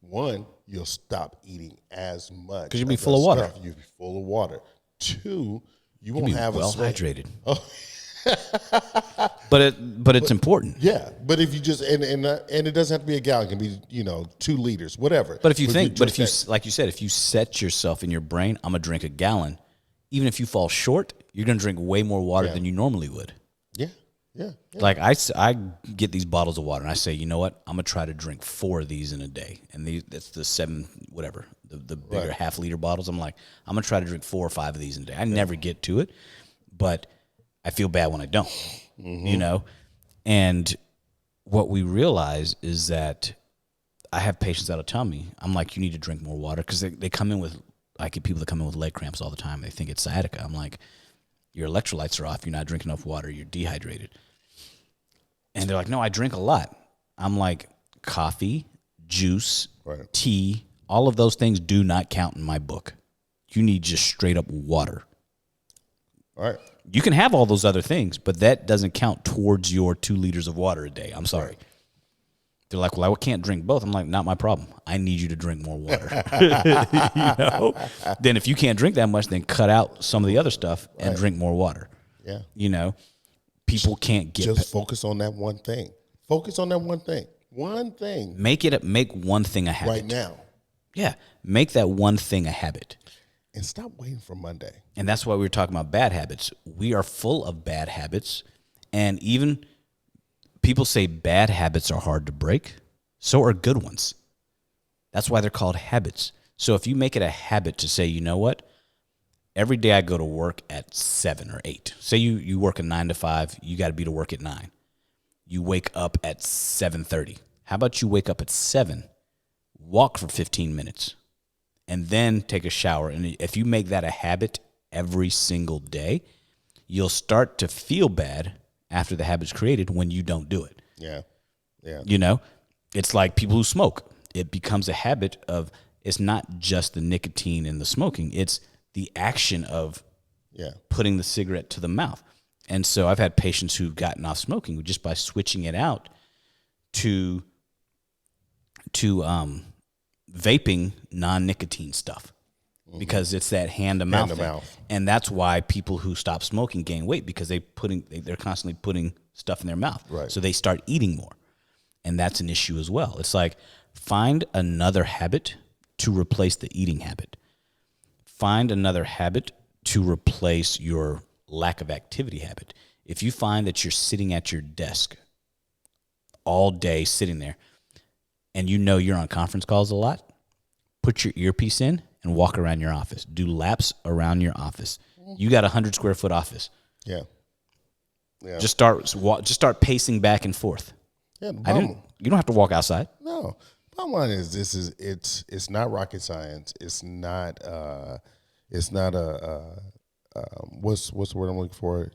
One, you'll stop eating as much. Because you'll be full of water. You'll be full of water. Two, you won't be have well a sweat. hydrated. Oh. but it's important. Yeah, but if you just and it doesn't have to be a gallon. It can be 2 liters, whatever. But if you like you said, if you set yourself in your brain, I'm gonna drink a gallon. Even if you fall short, you're gonna drink way more water than you normally would. Yeah. Like I get these bottles of water and I say, you know what? I'm gonna try to drink 4 of these in a day, and that's the 7 whatever the bigger half-liter bottles. I'm like, I'm gonna try to drink 4 or 5 of these in a day. I never get to it, but I feel bad when I don't. And what we realize is that I have patients that'll tell me, I'm like, you need to drink more water, because they come in with, I get people that come in with leg cramps all the time. They think it's sciatica. I'm like, your electrolytes are off. You're not drinking enough water. You're dehydrated. And they're like, no, I drink a lot. I'm like, coffee, juice, tea, all of those things do not count in my book. You need just straight up water. All right. You can have all those other things, but that doesn't count towards your 2 liters of water a day. I'm sorry. Right. They're like, well, I can't drink both. I'm like, not my problem. I need you to drink more water. Then if you can't drink that much, then cut out some of the other stuff and drink more water. Yeah. People can't get... Just focus on that one thing. Focus on that one thing. One thing. Make one thing a habit. Right now. Yeah. Make that one thing a habit. And stop waiting for Monday. And that's why we were talking about bad habits. We are full of bad habits. And even people say bad habits are hard to break. So are good ones. That's why they're called habits. So if you make it a habit to say, you know what? Every day I go to work at 7 or 8. Say you work a 9 to 5. You got to be to work at 9. You wake up at 7:30. How about you wake up at 7, walk for 15 minutes, and then take a shower? And if you make that a habit every single day, you'll start to feel bad after the habit's created when you don't do it. Yeah. It's like people who smoke. It becomes a habit of, it's not just the nicotine and the smoking. It's the action of putting the cigarette to the mouth. And so I've had patients who've gotten off smoking just by switching it out to vaping non-nicotine stuff, because it's that hand-to-mouth thing. And that's why people who stop smoking gain weight, because they're constantly putting stuff in their mouth. Right. So they start eating more. And that's an issue as well. It's like, find another habit to replace the eating habit. Find another habit to replace your lack of activity habit. If you find that you're sitting at your desk all day, sitting there, and you're on conference calls a lot, put your earpiece in and walk around your office. Do laps around your office. You got a 100-square-foot office. Yeah. Just start pacing back and forth. Yeah. You don't have to walk outside. No. Bottom line is, it's not rocket science. It's not what's the word I'm looking for?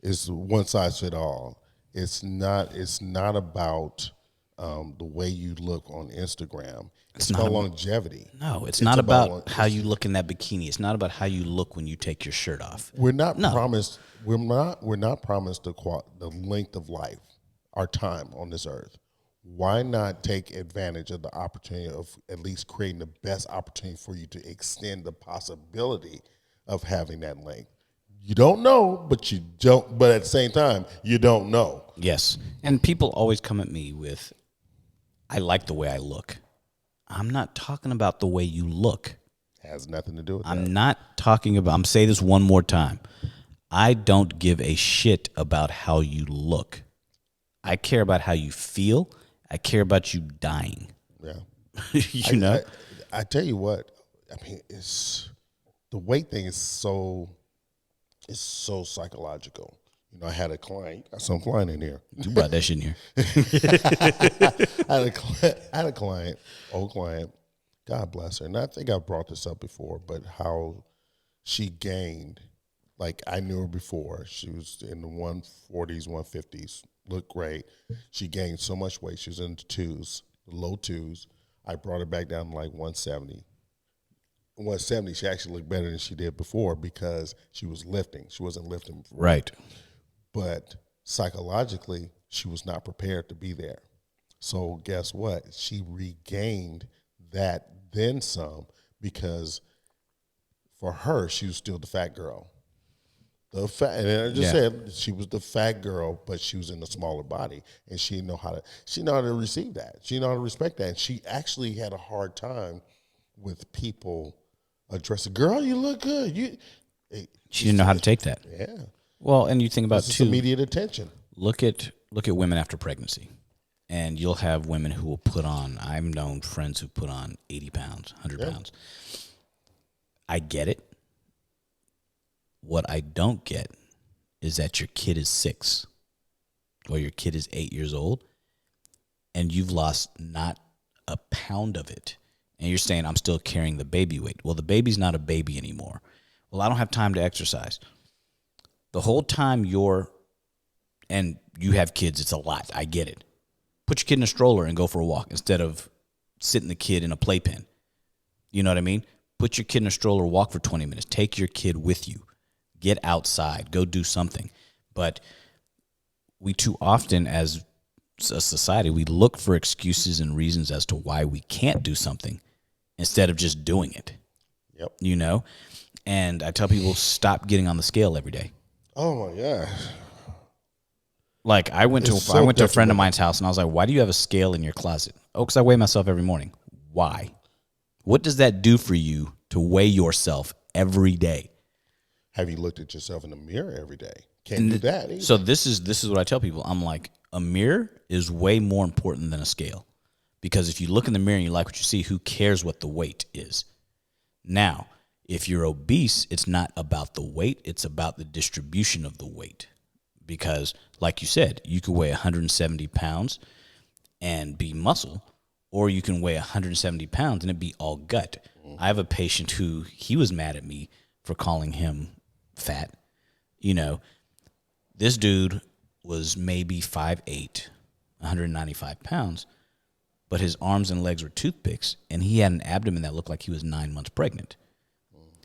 It's one size fit all. It's not about the way you look on Instagram. It's about longevity. No, it's not about how you look in that bikini. It's not about how you look when you take your shirt off. We're not promised the length of life, our time on this earth. Why not take advantage of the opportunity of at least creating the best opportunity for you to extend the possibility of having that length? You don't know, but at the same time, you don't know. Yes. And people always come at me with, I like the way I look. I'm not talking about the way you look. Has nothing to do with that. I'm not talking about, I'm saying this one more time. I don't give a shit about how you look. I care about how you feel. I care about you dying. Yeah. I tell you what, I mean, the weight thing is so psychological. I had a client. I got some client in here. You brought that shit in here. I had a client, old client. God bless her. And I think I brought this up before, but how she gained, like I knew her before. She was in the 140s, 150s, looked great. She gained so much weight. She was in the low twos. I brought her back down to like 170. 170, she actually looked better than she did before because she was lifting. She wasn't lifting before. Right. But psychologically, she was not prepared to be there. So guess what? She regained that then some, because for her, she was still the fat girl. The fat, and I just said she was the fat girl, but she was in a smaller body, and she know how to receive that. She know how to respect that, and she actually had a hard time with people addressing. Girl, you look good. She didn't know how to take that. Yeah. Well, and you think about This is too. immediate attention. Look at women after pregnancy, and you'll have women who will put on. I've known friends who put on 80 pounds, 100 pounds. I get it. What I don't get is that your kid is 6 or your kid is 8 years old and you've lost not a pound of it. And you're saying, I'm still carrying the baby weight. Well, the baby's not a baby anymore. Well, I don't have time to exercise. The whole time and you have kids, it's a lot. I get it. Put your kid in a stroller and go for a walk instead of sitting the kid in a playpen. You know what I mean? Put your kid in a stroller, walk for 20 minutes. Take your kid with you. Get outside. Go do something. But we too often, as a society, we look for excuses and reasons as to why we can't do something instead of just doing it. Yep. You know? And I tell people, stop getting on the scale every day. Oh, my gosh. Like, I went to a friend of mine's house, and I was like, why do you have a scale in your closet? Oh, because I weigh myself every morning. Why? What does that do for you to weigh yourself every day? Have you looked at yourself in the mirror every day? Can't do that either. So this is what I tell people. I'm like, a mirror is way more important than a scale. Because if you look in the mirror and you like what you see, who cares what the weight is? Now, if you're obese, it's not about the weight. It's about the distribution of the weight. Because, like you said, you could weigh 170 pounds and be muscle, or you can weigh 170 pounds and it be all gut. I have a patient who, he was mad at me for calling him fat. You know, this dude was maybe 5'8", 195 pounds, but his arms and legs were toothpicks, and he had an abdomen that looked like he was 9 months pregnant.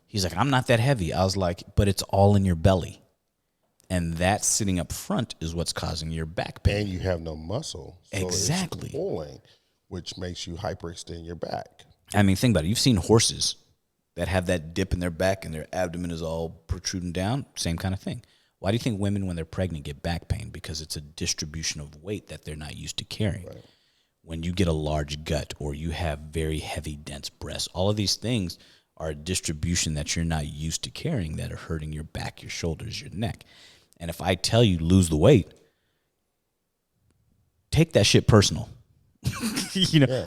He's like, I'm not that heavy. I was like, but it's all in your belly. And that sitting up front is what's causing your back pain. And you have no muscle. So Exactly. It's pulling, which makes you hyperextend your back. I mean, think about it. You've seen horses that have that dip in their back and their abdomen is all protruding down. Same kind of thing. Why do you think women, when they're pregnant, get back pain? Because it's a distribution of weight that they're not used to carrying. Right. When you get a large gut or you have very heavy, dense breasts, all of these things are a distribution that you're not used to carrying that are hurting your back, your shoulders, your neck. And if I tell you lose the weight, take that shit personal.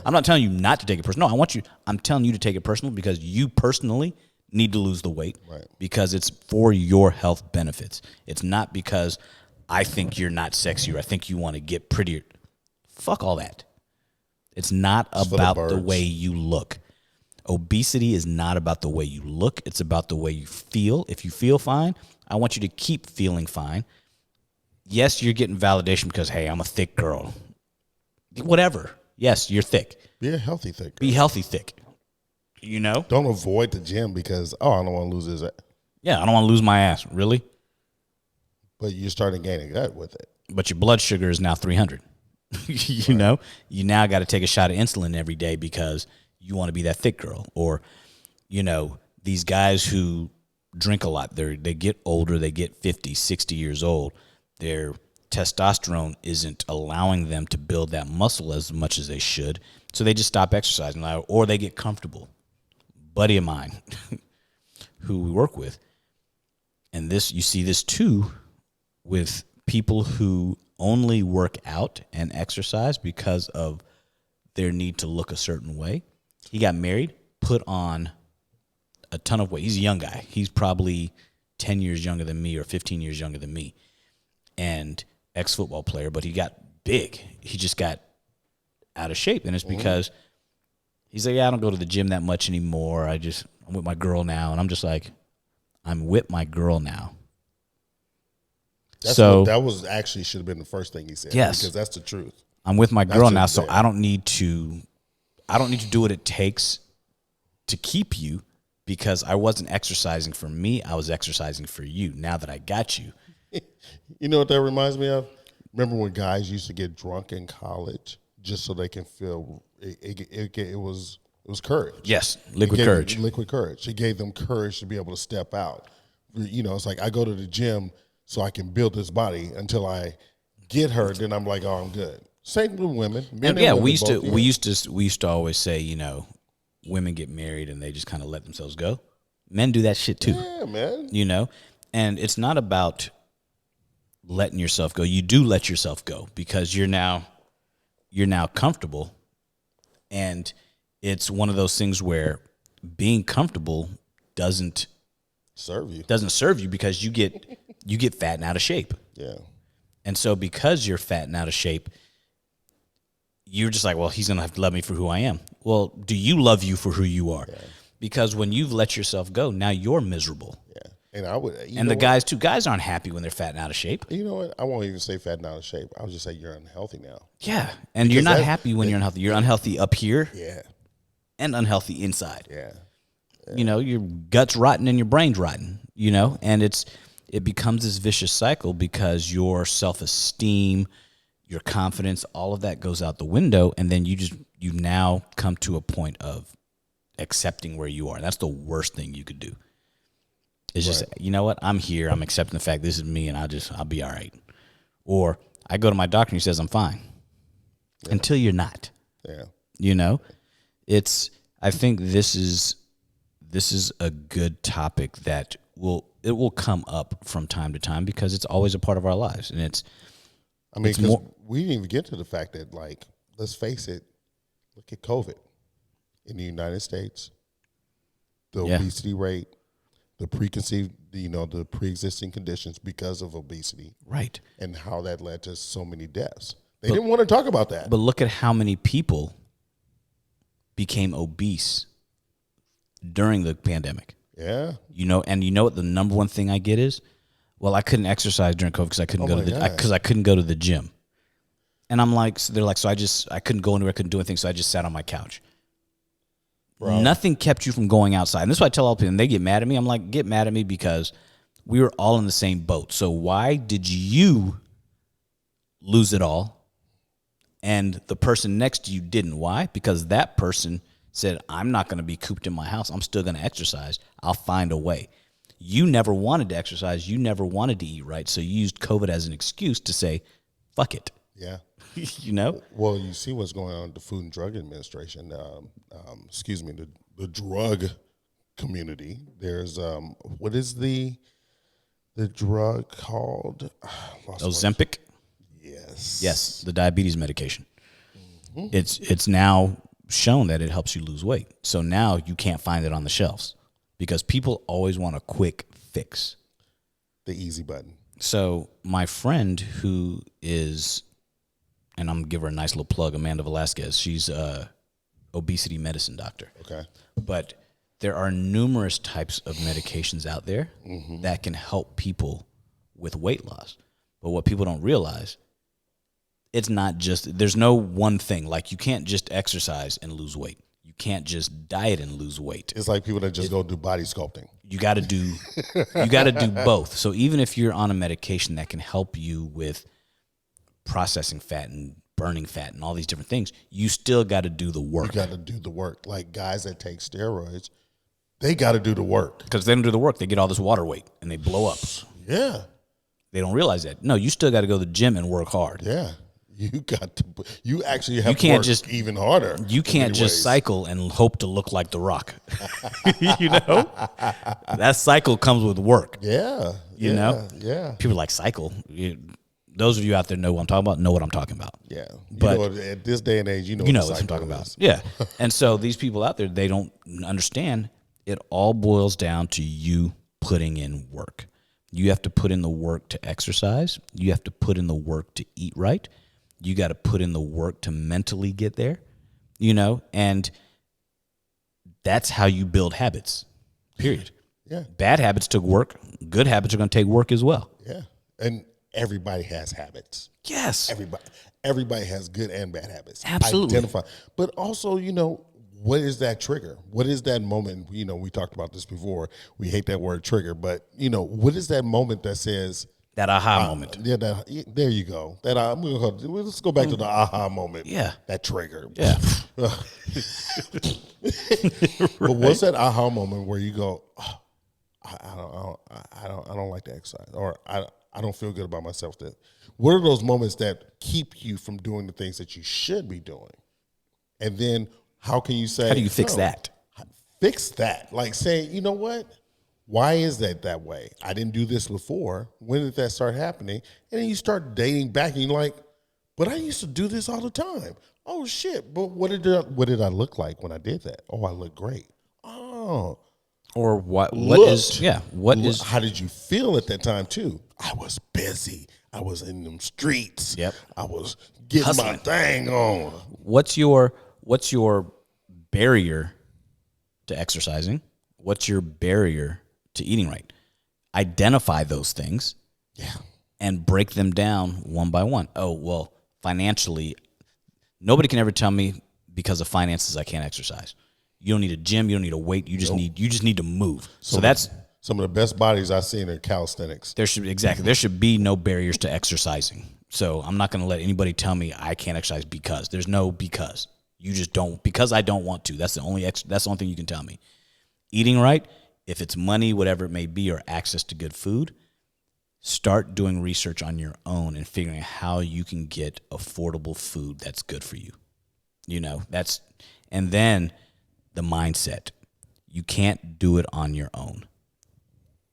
I'm not telling you not to take it personal. No, I'm telling you to take it personal because you personally need to lose the weight. Right. Because it's for your health benefits. It's not because I think you're not sexy or I think you want to get prettier. Fuck all that. It's not about the way you look. Obesity is not about the way you look. It's about the way you feel. If you feel fine, I want you to keep feeling fine. Yes, you're getting validation because, hey, I'm a thick girl. Whatever. Yes, you're thick. Be a healthy thick girl. Be healthy thick. You know? Don't avoid the gym because, I don't want to lose this. Yeah, I don't want to lose my ass. Really? But you're starting gaining gut with it. But your blood sugar is now 300. You know? You now got to take a shot of insulin every day because you want to be that thick girl. Or, these guys who drink a lot, they get older, they get 50, 60 years old. Their testosterone isn't allowing them to build that muscle as much as they should. So they just stop exercising or they get comfortable. Buddy of mine who we work with, and you see this too with people who only work out and exercise because of their need to look a certain way. He got married, put on a ton of weight. He's a young guy. He's probably 10 years younger than me or 15 years younger than me. And ex-football player, but he got big. He just got out of shape. And it's because he's like, I don't go to the gym that much anymore. I'm with my girl now. And I'm just like, I'm with my girl now. That was actually should have been the first thing he said. Yes. Because that's the truth. I'm with my girl now, so I don't need to do what it takes to keep you because I wasn't exercising for me. I was exercising for you now that I got you. You know what that reminds me of? Remember when guys used to get drunk in college just so they can feel it was courage. Yes, liquid courage. Liquid courage. It gave them courage to be able to step out. You know, it's like I go to the gym so I can build this body until I get hurt. Then I'm like, oh, I'm good. Same with women. Men and women we used to always say, you know, women get married and they just kind of let themselves go. Men do that shit too. Yeah, man. You know, and it's not about letting yourself go. You do let yourself go because you're now comfortable, and it's one of those things where being comfortable doesn't serve you because you get fat and out of shape. Yeah. And so because you're fat and out of shape, you're just like, well, he's going to have to love me for who I am. Well, do you love you for who you are? Yeah. Because when you've let yourself go, now you're miserable. Yeah. And I would, and the guys too. Guys aren't happy when they're fat and out of shape. You know what? I won't even say fat and out of shape. I'll just say you're unhealthy now. Yeah, and you're not happy when you're unhealthy. You're unhealthy up here. Yeah. And unhealthy inside. Yeah. You know, your gut's rotten and your brain's rotten. You know, and it becomes this vicious cycle because your self-esteem, your confidence, all of that goes out the window, and then you now come to a point of accepting where you are. That's the worst thing you could do. It's just, you know what? I'm here. I'm accepting the fact this is me, and I'll be all right. Or I go to my doctor and he says I'm fine. Yeah. Until you're not. Yeah. You know, I think this is a good topic that will come up from time to time because it's always a part of our lives, and it's. I mean, because we didn't even get to the fact that, like, let's face it, look at COVID in the United States, the obesity rate, the pre-existing conditions because of obesity. Right. And how that led to so many deaths. They didn't want to talk about that. But look at how many people became obese during the pandemic. Yeah. You know, and you know what the number one thing I get is? Well, I couldn't exercise during COVID because I couldn't go to the gym. And I'm like, so they're like, so I couldn't go anywhere, I couldn't do anything, so I just sat on my couch. Bro. Nothing kept you from going outside. And this is what I tell all people, and they get mad at me. I'm like, get mad at me because we were all in the same boat. So why did you lose it all and the person next to you didn't? Why? Because that person said, I'm not going to be cooped in my house. I'm still going to exercise. I'll find a way. You never wanted to exercise. You never wanted to eat right. So you used COVID as an excuse to say, fuck it. Yeah. You know? Well, you see what's going on with the Food and Drug Administration. The drug community. There's, what is the drug called? Ozempic? Yes. Yes, the diabetes medication. Mm-hmm. It's now shown that it helps you lose weight. So now you can't find it on the shelves because people always want a quick fix. The easy button. So my friend who is, and I'm going to give her a nice little plug, Amanda Velasquez, she's a obesity medicine doctor. Okay. But there are numerous types of medications out there that can help people with weight loss. But what people don't realize, it's not just, there's no one thing. Like you can't just exercise and lose weight. You can't just diet and lose weight. It's like people that just go do body sculpting. You got to do both. So even if you're on a medication that can help you with processing fat and burning fat and all these different things, you still got to do the work. You got to do the work. Like guys that take steroids, they got to do the work. Because they don't do the work, they get all this water weight and they blow up. Yeah. They don't realize that. No, you still got to go to the gym and work hard. Yeah. You actually have to work even harder. You can't just cycle and hope to look like The Rock. You know? That cycle comes with work. Yeah. You know? Yeah. People like cycle. Those of you out there know what I'm talking about. Yeah. But at this day and age, you know what I'm talking about. Yeah. And so these people out there, they don't understand it all boils down to you putting in work. You have to put in the work to exercise. You have to put in the work to eat right. You got to put in the work to mentally get there, you know, and that's how you build habits, period. Yeah. Bad habits took work. Good habits are going to take work as well. Yeah. And everybody has habits. Yes. Everybody has good and bad habits. Absolutely. Identify. But also, you know, what is that trigger? What is that moment? You know, we talked about this before. We hate that word trigger, but, you know, what is that moment that says, That aha moment. Yeah, there you go. Let's go back to the aha moment. Yeah. That trigger. Yeah. But what's that aha moment where you go, oh, I don't like to exercise, or I don't feel good about myself. What are those moments that keep you from doing the things that you should be doing? And then how can you say, How do you fix that? Fix that. Like saying, you know what? Why is that way? I didn't do this before. When did that start happening? And then you start dating back and you're like, but I used to do this all the time. Oh shit. But what did I look like when I did that? Oh, I look great. Oh. Or what is how did you feel at that time too? I was busy. I was in them streets. Yep. I was getting Hustling. my thing on. What's your barrier to exercising? What's your barrier to eating right? Identify those things. Yeah. And break them down one by one. Oh, well, financially, nobody can ever tell me because of finances I can't exercise. You don't need a gym, you don't need a weight, you just need to move. So that's some of the best bodies I've seen are calisthenics. There should be no barriers to exercising. So I'm not going to let anybody tell me I can't exercise because. There's no because. You just don't, because I don't want to. That's the only thing you can tell me. Eating right, if it's money, whatever it may be, or access to good food, start doing research on your own and figuring out how you can get affordable food that's good for you. And then the mindset. You can't do it on your own.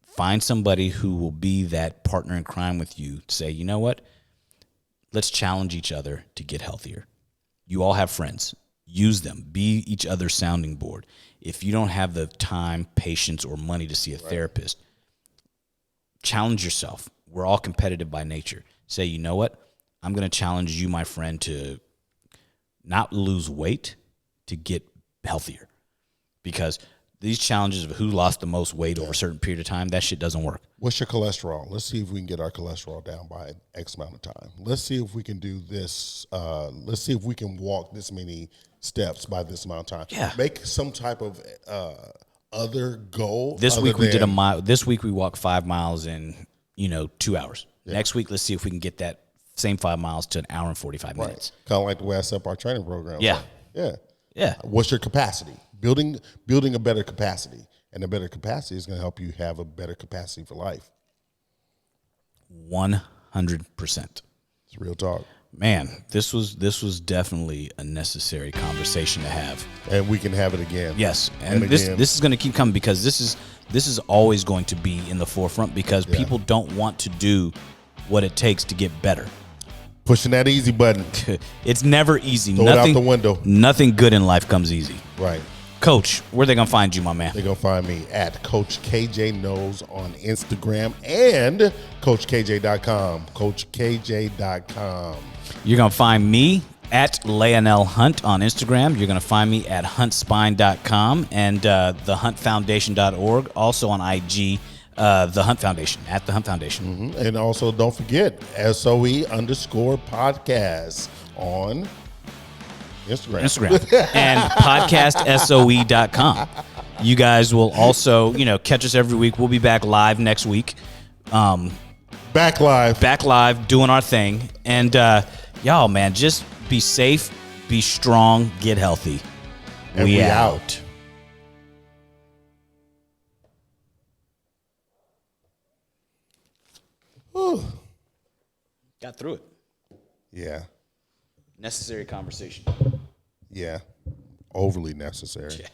Find somebody who will be that partner in crime with you to say, you know what? Let's challenge each other to get healthier. You all have friends. Use them. Be each other's sounding board. If you don't have the time, patience, or money to see a therapist, challenge yourself. We're all competitive by nature. Say, you know what? I'm going to challenge you, my friend, to not lose weight, to get healthier. Because these challenges of who lost the most weight over a certain period of time, that shit doesn't work. What's your cholesterol? Let's see if we can get our cholesterol down by X amount of time. Let's see if we can do this. Let's see if we can walk this many steps by this amount of time. Yeah. Make some type of other goal. This week we did a mile. This week we walked 5 miles in 2 hours. Yeah. Next week, let's see if we can get that same 5 miles to an hour and 45 minutes. Kind of like the way I set up our training program. Yeah. Yeah. What's your capacity? Building a better capacity. And a better capacity is going to help you have a better capacity for life. 100%. It's real talk. Man, this was definitely a necessary conversation to have. And we can have it again. Yes. And this is going to keep coming because this is always going to be in the forefront because people don't want to do what it takes to get better. Pushing that easy button. It's never easy. Throw it out the window. Nothing good in life comes easy. Right. Coach, where they going to find you, my man? They're going to find me at Coach KJ Knows on Instagram and CoachKJ.com. CoachKJ.com. You're going to find me at Leonel Hunt on Instagram. You're going to find me at HuntSpine.com and thehuntfoundation.org. Also on IG, The Hunt Foundation, at The Hunt Foundation. Mm-hmm. And also don't forget, SOE_podcast on Instagram. And podcastsoe.com. You guys will also, catch us every week. We'll be back live next week. Back live, doing our thing. And y'all, man, just be safe, be strong, get healthy. And we out. Got through it. Yeah. Necessary conversation. Yeah. Overly necessary. Yeah.